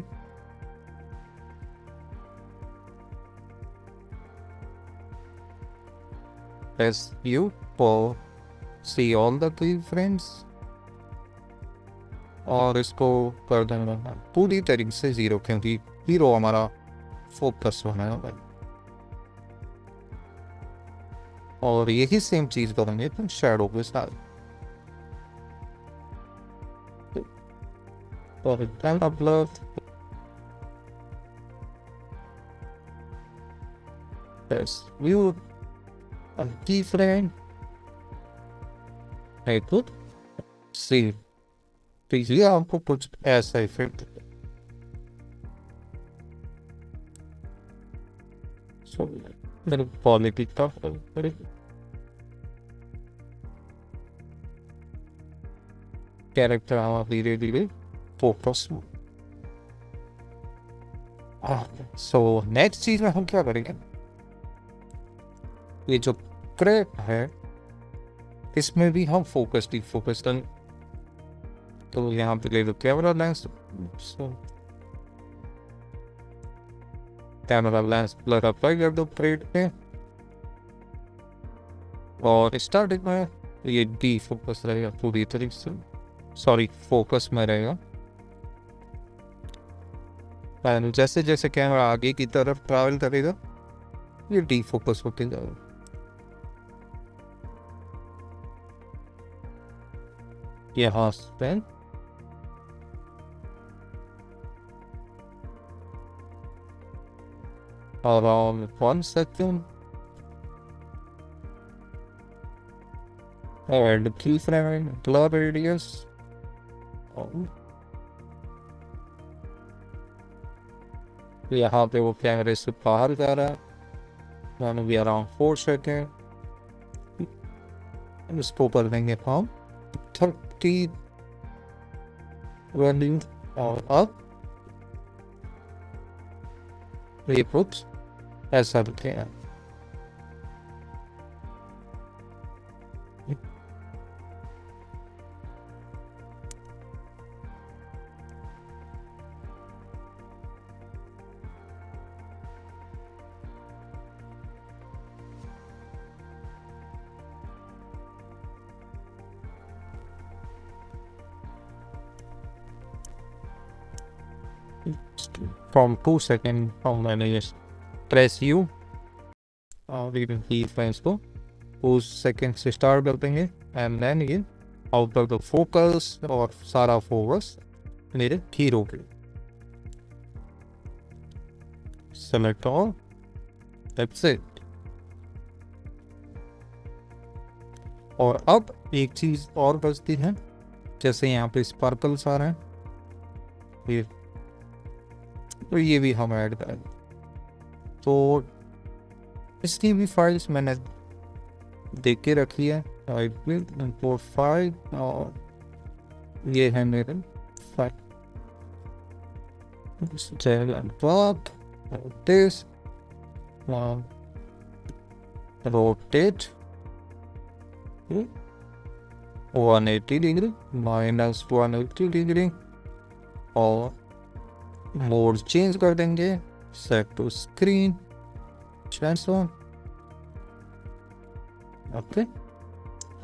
press U for see all the keyframes और इसको कर देना पूरी तरीके से 0 क्योंकि हीरो हमारा फोकस होना है और यही सेम चीज करेंगे तो शैडो के साथ। और अपलोड व्यू keyframe है तो सी तो ये आपको कुछ ऐसा इफेक्ट मेरे क्वालिटी का कैरेक्टर हमारा धीरे धीरे फोकस। सो नेक्स्ट चीज में हम क्या करेंगे, ये जो क्रैक है इसमें भी हम फोकस करें, तो यहाँ पे ले लो camera lens, camera lens blur apply कर दो प्लेट पे और स्टार्टिंग में ये डी फोकस रहेगा पूरी तरीके से, सॉरी फोकस में रहेगा। जैसे जैसे कैमरा आगे की तरफ ट्रैवल करेगा ये डी फोकस होते जाएगा। यहाँ पे around 1 second and the keyframe blur radius यहाँ पे वो कैमरे से बाहर जा रहा है, यानी भी अराउंड 4 सेकेंड। इसको कर देंगे हम 30 वैल्यू और अब ये कुछ ऐसा दिखे हैं। From 2 seconds from when I just press U और even keyframes को उस सेकेंड से स्टार्ट कर देंगे एंड देन ये आउट ऑफ द फोकस और सारा फोकस मेरे हीरो पे सेलेक्ट ऑल, दैट्स इट। और अब एक चीज और बचती है, जैसे यहाँ पे स्पार्कल्स आ रहे हैं ये, तो ये भी हम ऐड करें, तो इसकी भी फाइल्स मैंने देख के रखी है 5.45 और ये है मेरे file this rotate 180 degree minus 180 degree और मोड चेंज कर देंगे, set to screen transform, okay.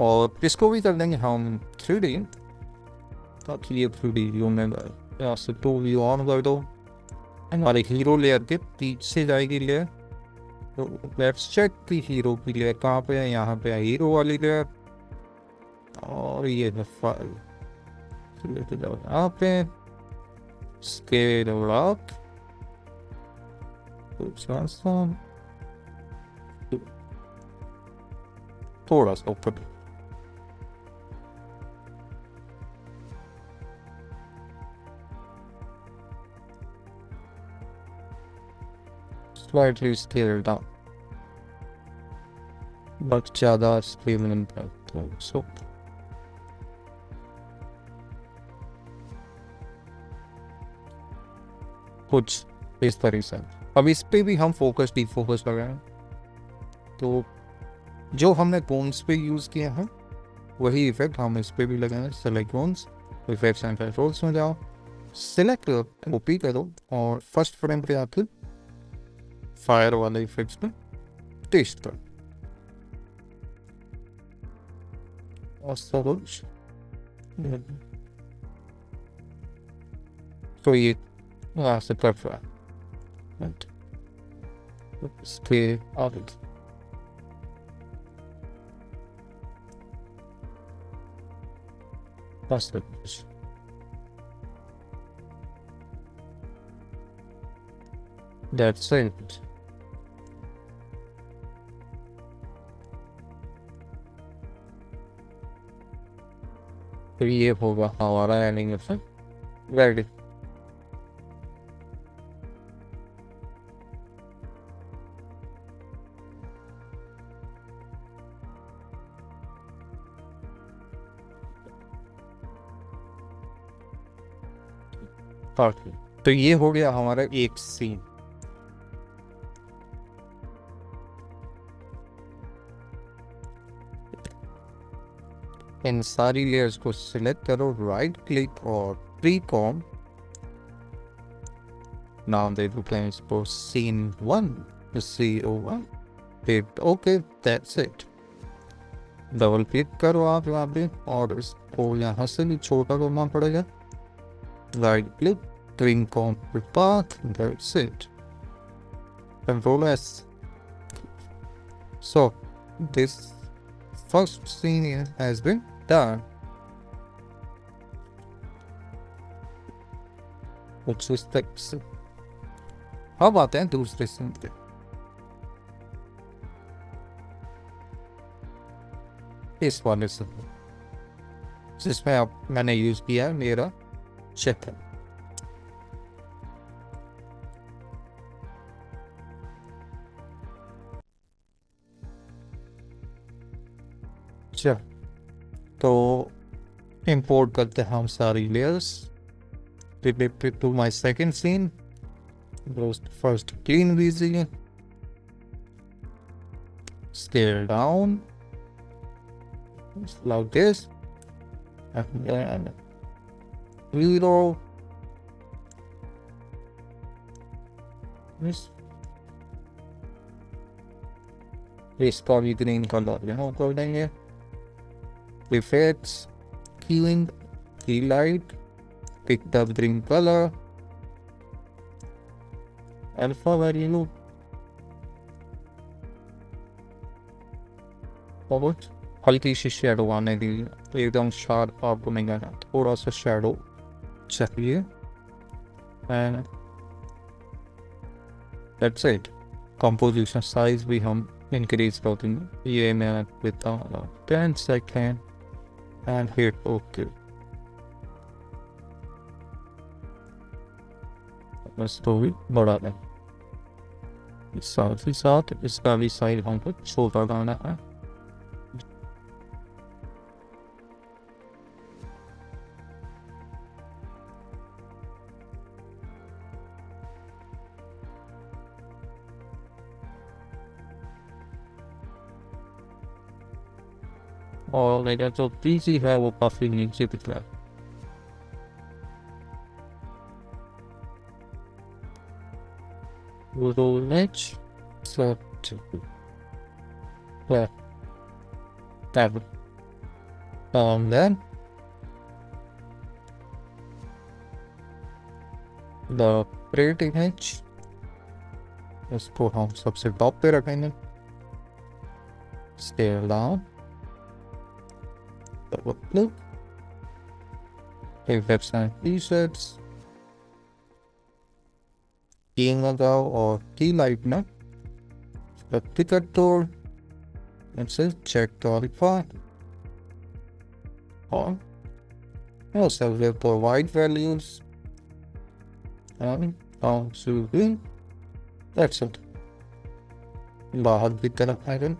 और इसको भी कर देंगे हम 3D, ताकि ये 3D व्यू में यहाँ से 2 व्यू ऑन कर दो। हमारे हीरो लेयर के पीछे जाएगी लेयर, तो लेट्स चेक की हीरो की लेयर कहाँ पे है। यहाँ पे है हीरो वाली लेयर और ये है फाइल, यहाँ पे स्केल अप थोड़ा सा ऊपर slightly scale down, but ज़्यादा स्क्रीन नहीं करता सो कुछ इस तरह से। अब इस पे भी हम फोकस डी फोकस लगाएं, तो जो हमने कॉन्स पे यूज़ किया है वही इफेक्ट हम इस पे भी लगाएं। Select cons, effects and controls में जाओ, सिलेक्ट कॉपी करो और फर्स्ट फ्रेम पे आके फायर वाले इफेक्ट्स पे टेस्ट करो और सब तो ये से perfect stay out. That's the That's it. तो ये होगा हमारा एनिमेशन रेडी। तो ये हो गया हमारा एक सीन। इन सारी लेयर्स को सिलेक्ट करो, राइट क्लिक और precomp. Now they place for scene 1 CO1 hit okay, that's it. Double click करो आप यहाँ पे और इसको यहाँ से भी छोटा करना पड़ेगा। Right click, trim comp path, that's it. Control S. So this first scene has been done. Which is text. अब आते हैं दूसरे सीन पे। इस वाले से जिसमें अब मैंने यूज किया है मेरा चेक है। चल तो इंपोर्ट करते हैं हम सारी layers. to my second scene, goes to first clean region, scale down like this, and then zero इसका भी ग्रीन कलर यहाँ कर देंगे। Effects, keying, key light, pick the green color, alpha value, और हल्की सी शेडो आने दी, तो एकदम शार्प आपको नहीं आना, थोड़ा सा शेडो चाहिए। And that's it. Composition size भी हम इंक्रीज कर देंगे। ये मैं देता हूँ 10 सेकेंड एंड हिट ओके। बस तो भी बढ़ा दें। साथ ही साथ इसका भी साइज हमको छोटा करना है। और मेरा जो पीसी है वो काफी नीचे दिख रहा है। Roll edge, select, left, tab, then the operating edge, इसको हम सबसे टॉप पे रखेंगे। Scale down, double click, effects and presets, की लगाओ और की लाइट ना टिकट तोड़ से चेक क्वालिफाई और also will provide values and on to that's it. बाहर की तरफ आइरन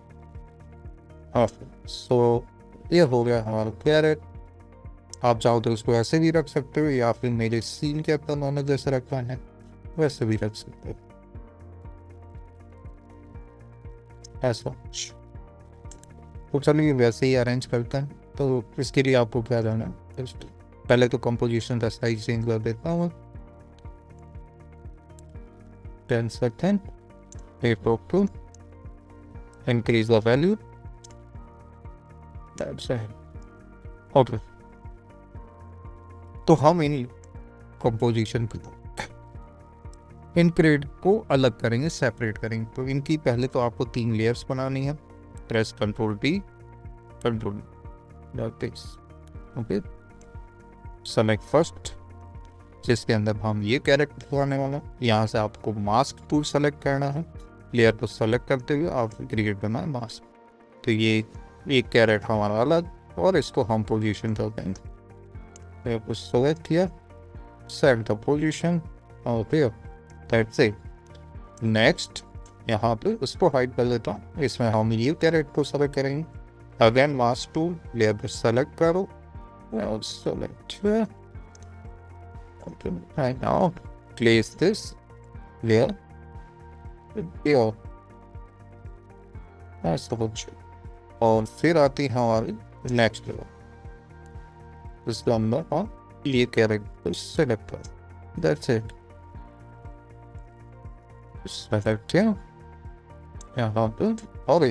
सो ये हो गया हमारा कैरेट। आप चाहो तो उसको ऐसे भी रख सकते हो या फिर मेरे सीन के अपना उन्होंने जैसे रखा है वैसे भी रख सकते हो ऐसा। तो चलिए वैसे ही अरेंज करते हैं। तो इसके लिए आपको क्या करना है, पहले तो कंपोजिशन का साइज चेंज कर देता हूँ 10 second A2 increase the value that's it okay। तो हम इन कंपोजिशन इन क्रेड को अलग करेंगे, सेपरेट करेंगे। तो इनकी पहले तो आपको 3 लेयर्स बनानी है। Press control T control okay select first जिसके अंदर हम ये कैरेक्टर बनाने वाला है। यहाँ से आपको मास्क टूल सेलेक्ट करना है। लेयर को सेलेक्ट करते हुए आप क्रिएट करना है मास्क। तो ये एक कैरेट हमारा अलग और इसको हम पोजीशन कर देंगे। तो सेलेक्ट किया, सेट द पोजीशन और फिर दैट्स इट। नेक्स्ट यहाँ पे उसको हाइड कर देता हूँ। इसमें हम ये कैरेट को सेलेक्ट करेंगे। अगेन मास्क टूल लेयर पे सेलेक्ट करो और select right now place this layer here that's the function। और फिर आती है हमारी नेक्स्ट लेयर। इसके अंदर हम ये कैरेक्टर सेलेक्ट करो दैट्स इट। सेलेक्ट यहाँ पे और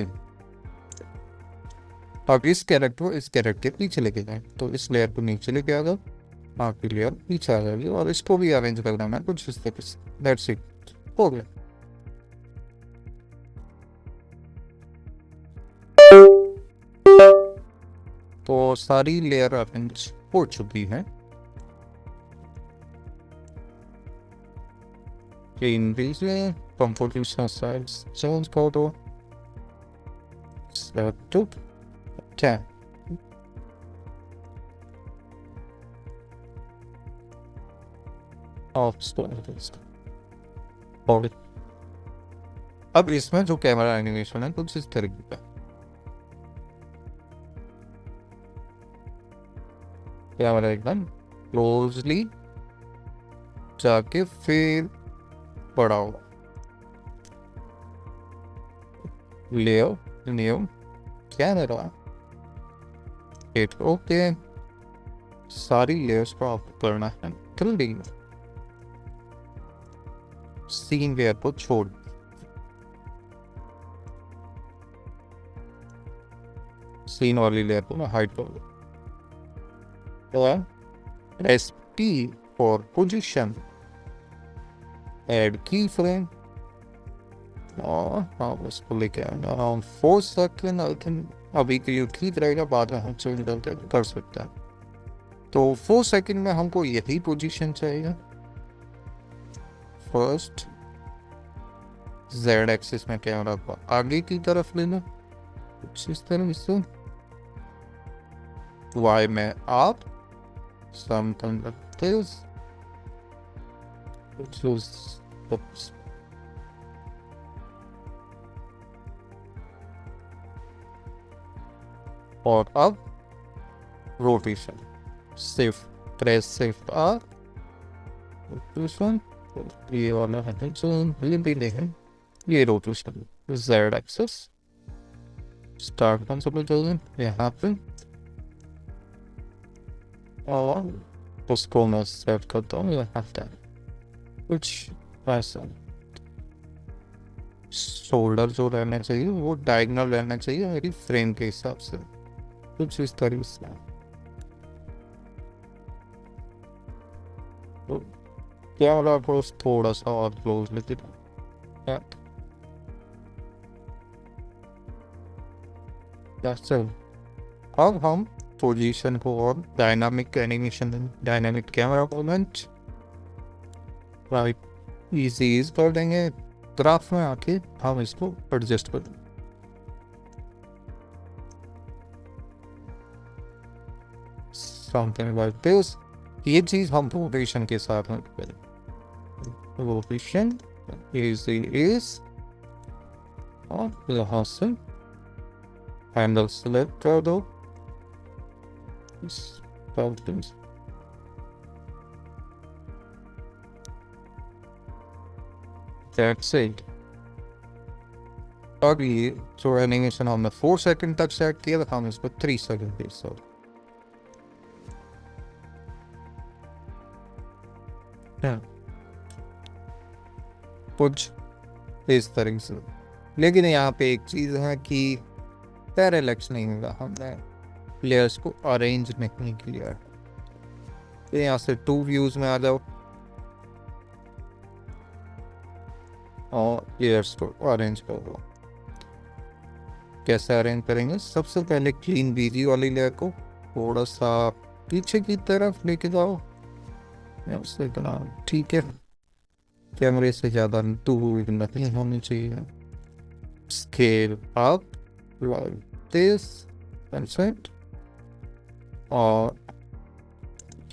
अब इस कैरेक्टर के पीछे लेके जाए। तो इस लेयर को नीचे लेके आ जाओ, आपकी लेयर पीछे आ जाएगी और इसको भी अरेंज कर देना है कुछ इस तरीके से। दैट्स इट हो गया। तो सारी लेयर अरेंज हो चुकी है। इन दीजिए कंपोजिशन साइज चेंज कर दो 10 और अब इसमें जो कैमरा एनिमेशन है कुछ इस तरीके का। कैमरा एकदम क्लोजली जाके फिर बढ़ाओ layer new camera hit okay. सारी लेयर्स को आपको करना है जल्दी सीन लेयर को छोड़ सीन वाली लेयर को मैं हाइड कर दूँ। Press P for position, add की फ्रेम और आप उसको लेके आएंगे अराउंड 4 सेकेंड। आई थिंक अभी के लिए ठीक रहेगा, बाद में हम चेंज कर सकते हैं। तो 4 सेकेंड में हमको यही पोजीशन चाहिए। फर्स्ट Z एक्सिस में कैमरा को आगे की तरफ लेना कुछ इस तरह से, Y में आप something like this, choose oops और अब रोटेशन सिर्फ प्रेस सिर्फ R रोटेशन ये वाला है जो ये भी देखें ये rotation Z axis start console चलते यहाँ पे और उसको मैं सेट करता हूँ यहाँ पे कुछ ऐसा। शोल्डर जो रहना चाहिए वो डायगोनल रहना चाहिए मेरी फ्रेम के हिसाब से, कुछ इस तरीके से। तो कैमरा को थोड़ा सा और क्लोज लेते हैं। अब हम पोजीशन को और dynamic animation dynamic camera movement right easy is कर देंगे, ग्राफ में आके हम इसको एडजस्ट कर देंगे। Something like this. ये चीज हम रोटेशन के साथ में करें। रोटेशन इजी इज, और यहाँ से हैंडल सेलेक्ट कर दो। That's it. और ये जो एनिमेशन हमने 4 सेकंड तक सेट किया था, हम इसको 3 सेकंड दे सकते हैं। कुछ इस तरह से। लेकिन यहाँ पे एक चीज़ है कि पैरेलक्स नहीं होगा, हमने प्लेयर्स को अरेंज नहीं किया है। तो यहाँ से 2 व्यूज में आ जाओ और प्लेयर्स को अरेंज कर दो। कैसे अरेंज करेंगे? सबसे पहले क्लीन बीजी वाली लेयर को थोड़ा सा पीछे की तरफ लेके जाओ, उससे इतना ठीक है, कैमरे से ज़्यादा दूर नहीं होनी चाहिए। Scale up like this and set। और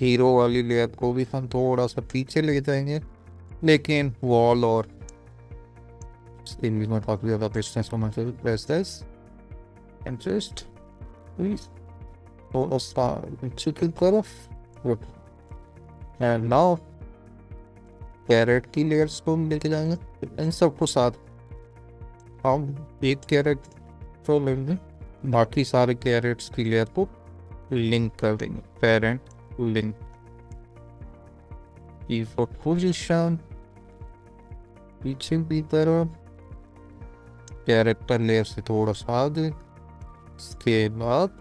हीरो वाली लेयर को भी हम थोड़ा सा पीछे ले जाएंगे, लेकिन वॉल और स्क्रीन भी में काफ़ी ज़्यादा डिस्टेंस होना चाहिए। Press this and just please थोड़ा सा नीचे की तरफ। एंड नाउ कैरेट की लेयर्स को लेके जाएंगे, इन सबको साथ हम एक कैरेट को लेंगे, बाकी सारे कैरेट्स की लेयर को लिंक कर देंगे। पेरेंट लिंक फॉर पोजीशन, पीछे की तरफ कैरेक्टर लेयर से थोड़ा सा आगे, स्केल अप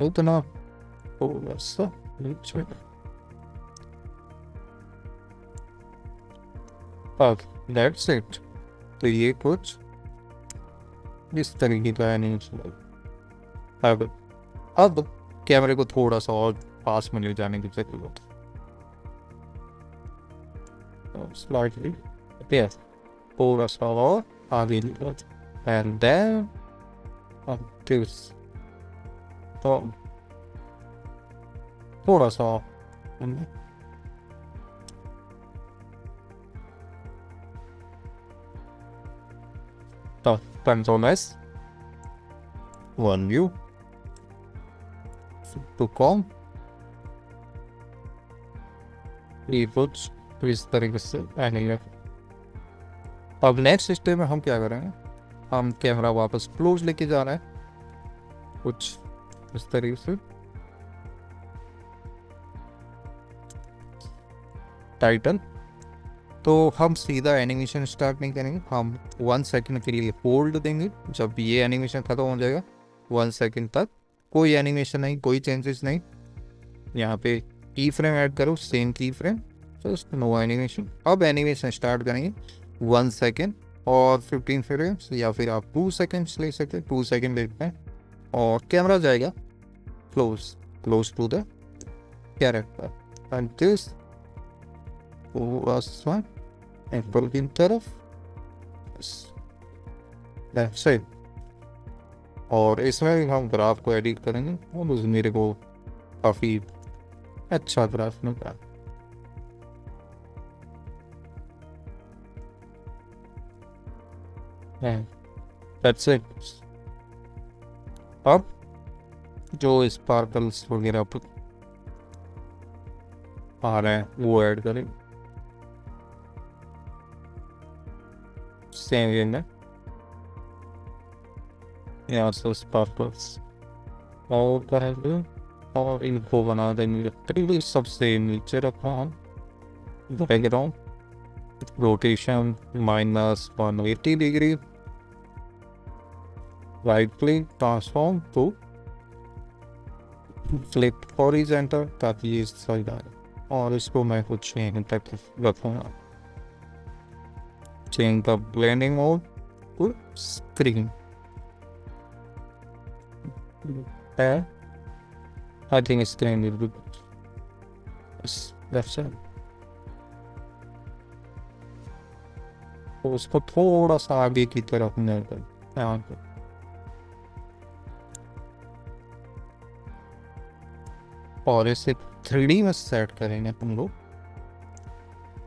उतना थोड़ा सा नीचे। अब दैट्स इट। तो ये कुछ इस तरीके का एनिमेशन। अब कैमरे को थोड़ा सा और पास में ले जाने की जरूरत है, स्लाइटली यस, थोड़ा सा और आगे एंड देन दिस, तो थोड़ा सा तो Control S, one view to com, ये कुछ तो इस तरीके से एनिमेट। अब नेक्स्ट स्टेप में हम क्या करेंगे, हम कैमरा वापस क्लोज लेके जा रहे हैं कुछ इस तरीके से। टाइटल तो हम सीधा एनिमेशन स्टार्ट नहीं करेंगे, हम 1 सेकंड के लिए होल्ड देंगे। जब ये एनिमेशन खत्म हो जाएगा 1 सेकंड तक कोई एनिमेशन नहीं, कोई चेंजेस नहीं। यहाँ पे की फ्रेम ऐड करो, सेम की फ्रेम, जस्ट नो एनिमेशन। अब एनिमेशन स्टार्ट करेंगे 1 सेकंड और 15 फ्रेम्स, या फिर आप 2 सेकंड्स ले सकते हैं, 2 सेकंड लेते हैं। और कैमरा जाएगा close to the character and this one apple की तरफ, दैट्स इट। और इसमें हम ग्राफ को एडिट करेंगे और उस मेरे को काफ़ी अच्छा ग्राफ मिलता है। That's it. अब जो स्पार्कल्स वगैरह आ रहे हैं वो ऐड करें सेम वे में, यहाँ से स्पार्कल्स और करेंगे और इनको बना देंगे तकरीबन सबसे नीचे रखा हम। Background rotation -180 degree, right click transform to flip horizontal, ताकि ये सही आए। और इसको मैं कुछ तक रखूँगा। Change the blending mode to screen, I think screen will be good. Yes, that's it. तो उसको थोड़ा सा आगे की तरफ यहाँ पे और इसे 3D में सेट करेंगे हम लोग।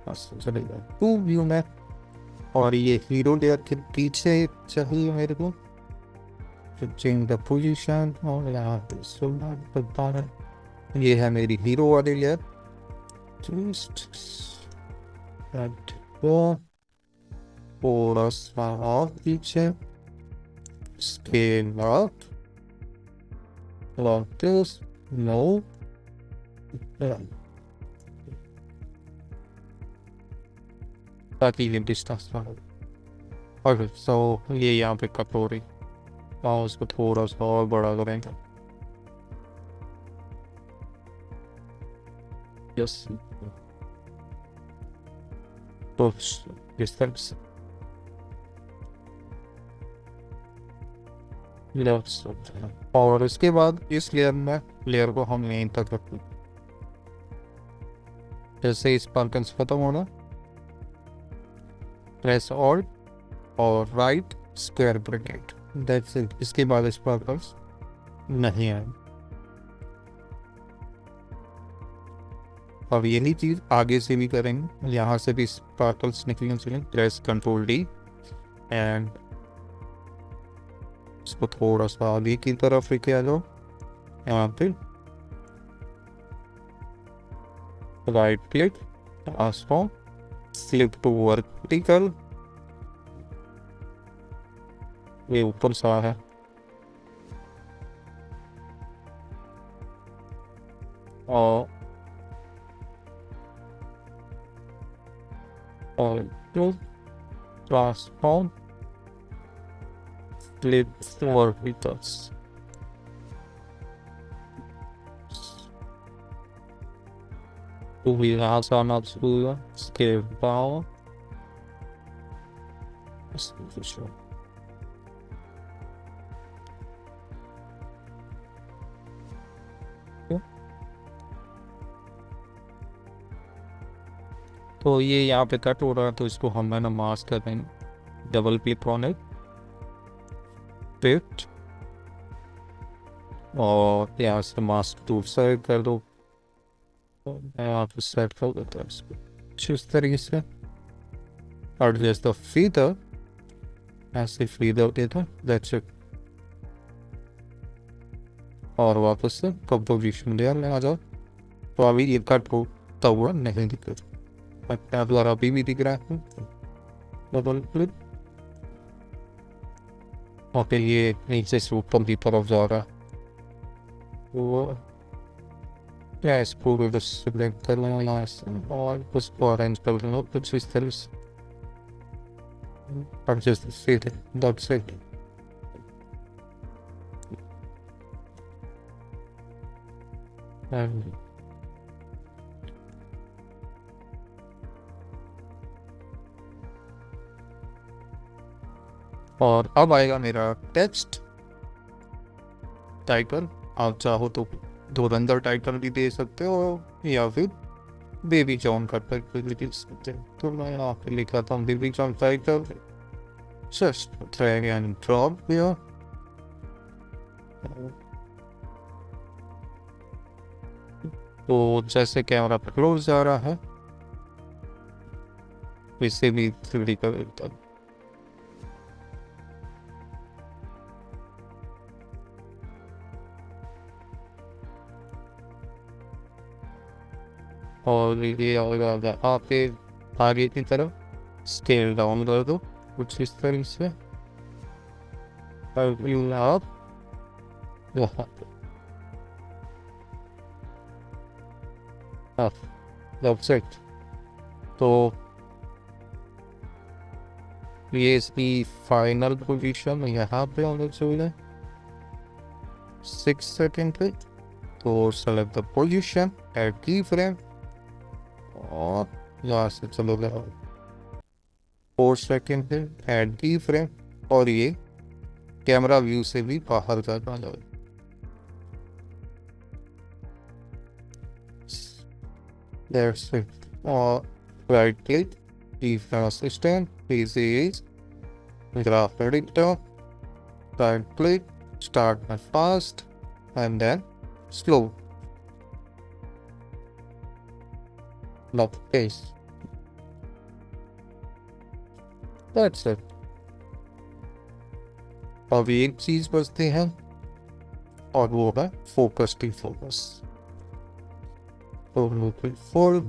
बस चलेगा 2 व्यू में। और ये हीरो लेयर के पीछे चाहिए मेरे को to change the position और यहाँ पे सुना बता रहा। ये है मेरी हीरो वाली लेयर। थोड़ा सा और पीछे scale up like this. No. ताकि ये डिस्टेंस ना हो। ओके सो ये यहाँ पे कट हो रही और उसको थोड़ा सा और बड़ा करेंगे। यस तो इस तरह से और इसके बाद इस लेयर को हम यहीं तक रखें। जैसे इस स्पार्कल्स खत्म होना प्रेस ऑल्ट और right square bracket that's it. इसके बाद स्पार्कल्स नहीं आए। अब यही चीज आगे से भी करेंगे। यहाँ से भी स्पार्कल्स निकलने चाहिए। प्रेस कंट्रोल डी एंड इसको थोड़ा सा आगे की तरफ लेके आ जाओ। यहाँ पे right click transform flip to vertical. ये ऊपर सा है और transform flip verticals. We also not to scale power. तो ये यहाँ पे कट हो रहा है तो इसको हम है ना मास्क कर देंगे। डबल क्लिक ऑन इट पिट और यहाँ से मास्क टूल सेलेक्ट कर दो। मैं यहाँ पे सेट कर देता हूँ इसको इस तरीके से। और जैसे फीदर ऐसे फीदर देता दैट्स इट। और वापस से कंपोजिशन लेयर में आ जाओ। तो अभी ये कट होता हुआ नहीं दिख रहा द्वारा अभी भी दिख रहा है। डबल क्लिक और फिर ये नीचे से ऊपर की तरफ जा रहा है। वो या इस पूरे को सिलेक्ट कर लेना और उसको अरेंज कर लेना कुछ इस तरह से। और जस्ट सेट दैट्स इट। और अब आएगा मेरा टेक्स्ट टाइटल। आप चाहो तो धुरंधर टाइटल भी दे सकते हो या फिर बेबी जॉन का टाइटल भी दे सकते हो। तो मैं यहाँ पे लिखा था baby John title. Just drag and drop here. तो जैसे कैमरा क्लोज जा रहा है वैसे भी 3D कर देता हूँ। और ये आएगा आप पे आगे की तरफ स्केल डाउन कर दो कुछ इस तरह से। आप वेबसाइट तो ये इसकी फाइनल पोजीशन यहाँ पे होना चाहिए 6 सेकेंड पे। तो सेलेक्ट द पोजीशन एड की फ्रेम और यहाँ से चलो गया 4 सेकेंड पे एड की फ्रेम और ये कैमरा व्यू से भी बाहर जाना जाए। That's it. और राइट क्लिक की frame assistant This is graph editor. Right click, start by fast and then slow. Now paste. That's it. अब एक चीज बचती है और वो है फोकस टी फोकस। तो फुल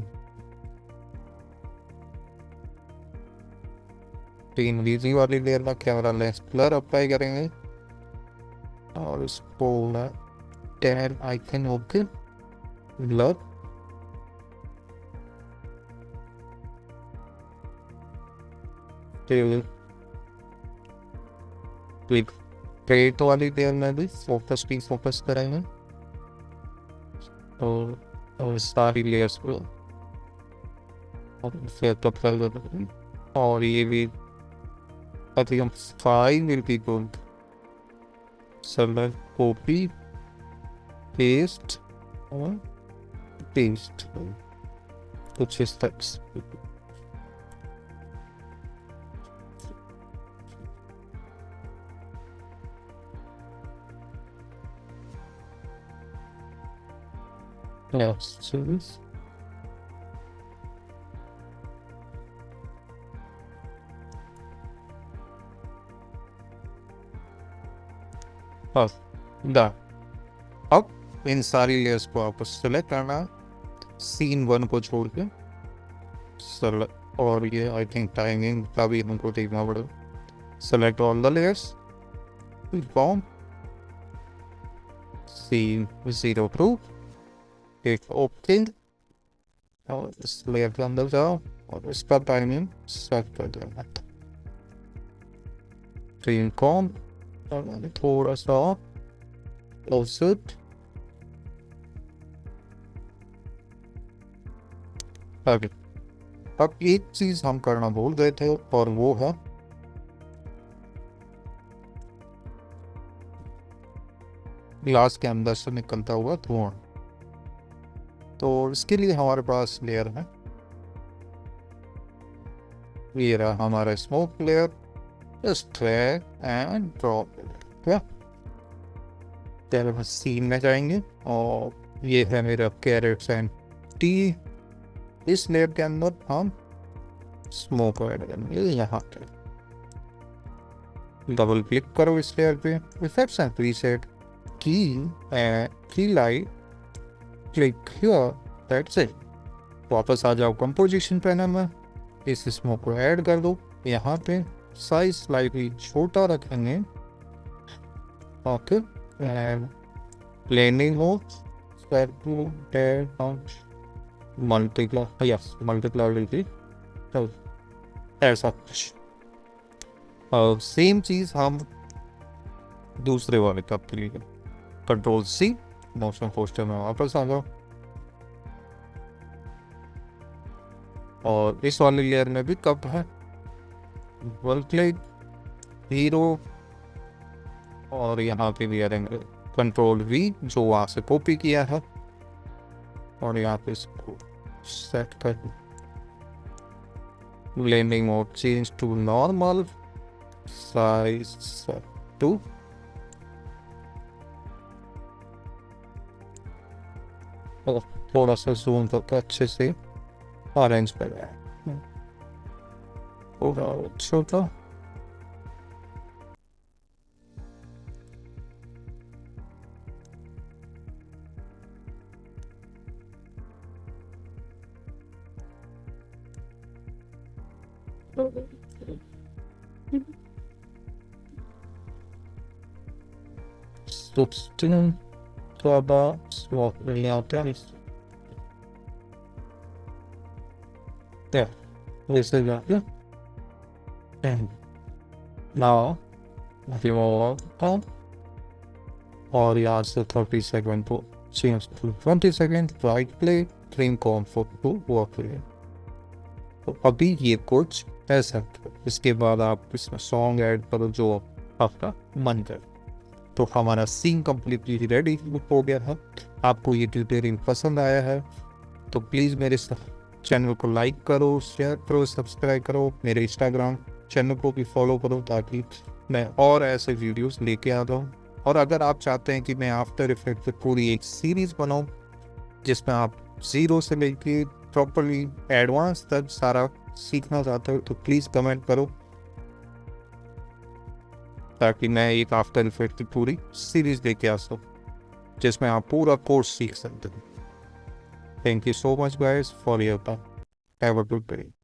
3 वीजी वाली लेयर में कैमरा लेंस ब्लर अप्लाई करेंगे और इसको 10 icon okay blur click create वाली लेयर में भी फोकस की फोकस करेंगे और सारी लेयर्स को सेटअप कर देंगे और ये भी अभी हम 5 will be good. Select copy paste और paste कुछ इस तरह से Yes, so this. अब इन सारी लेयर्स को आपको सेलेक्ट करना सीन 1 को छोड़ के और ये आई थिंक टाइमिंग का भी हमको देखना पड़ेगा। Select all the layers from scene 0 2 एक ओके और इस लेयर के अंदर जाओ और इसका टाइमिंग सेट कर देना। सीन कॉम थोड़ा सा ऑफसेट अब एक चीज हम करना भूल गए थे और वो है ग्लास के अंदर से निकलता हुआ धुआं। तो इसके लिए हमारे पास लेयर है, ये रहा हमारा smoke layer. Just drag and drop it. बस सीन में जाएंगे और ये है मेरा कैरेट्स एंड टी। इस लेयर के अंदर हम स्मोक ऐड करेंगे यहाँ पे। डबल क्लिक करो इस लेयर पे, इफेक्ट्स एंड प्रीसेट की light click here, that's it. वापस आ जाओ कंपोजिशन पैनल में, इस स्मोक को ऐड कर दो यहाँ पे। साइज स्लाइटली छोटा रखेंगे okay and blending mode set to 10 multiply yes multiply तो ऐसा कुछ। और सेम चीज हम दूसरे वाले कप के लिए कंट्रोल सी मोशन पोस्टर में वापस आ जाओ और इस वाले लेयर में भी कप है। वन क्लिक हीरो और यहाँ पे भी करेंगे कंट्रोल वी जो वहाँ से कॉपी किया है और यहाँ पे इसको सेट कर blending mode change to normal size 2 और थोड़ा सा जूम करके अच्छे से अरेंज कर छोटा substance rubber swap layout. There, this is that. And now, if you want on, or you ask the 30 second to change to 20 second, right play, trim comfort to work with. तो अभी ये कुछ ऐसा है। इसके बाद आप इसमें सॉन्ग ऐड करो जो आपका मन करे। तो हमारा सीन कम्प्लीटली रेडी हो गया है। आपको ये ट्यूटोरियल पसंद आया है तो प्लीज़ मेरे चैनल को लाइक करो, शेयर करो, सब्सक्राइब करो। मेरे इंस्टाग्राम चैनल को भी फॉलो करो ताकि मैं और ऐसे वीडियोस लेके आ जाऊँ। और अगर आप चाहते हैं कि मैं आफ्टर इफेक्ट पे पूरी एक सीरीज़ बनाऊँ जिसमें आप ज़ीरो से लेके प्रॉपरली एडवांस तक सारा सीखना चाहते हो तो प्लीज़ कमेंट करो ताकि मैं एक आफ्टर इफेक्ट की पूरी सीरीज़ लेके आ सकूँ जिसमें आप पूरा कोर्स सीख सकते हो। Thank you so much guys for your time. Have a good day.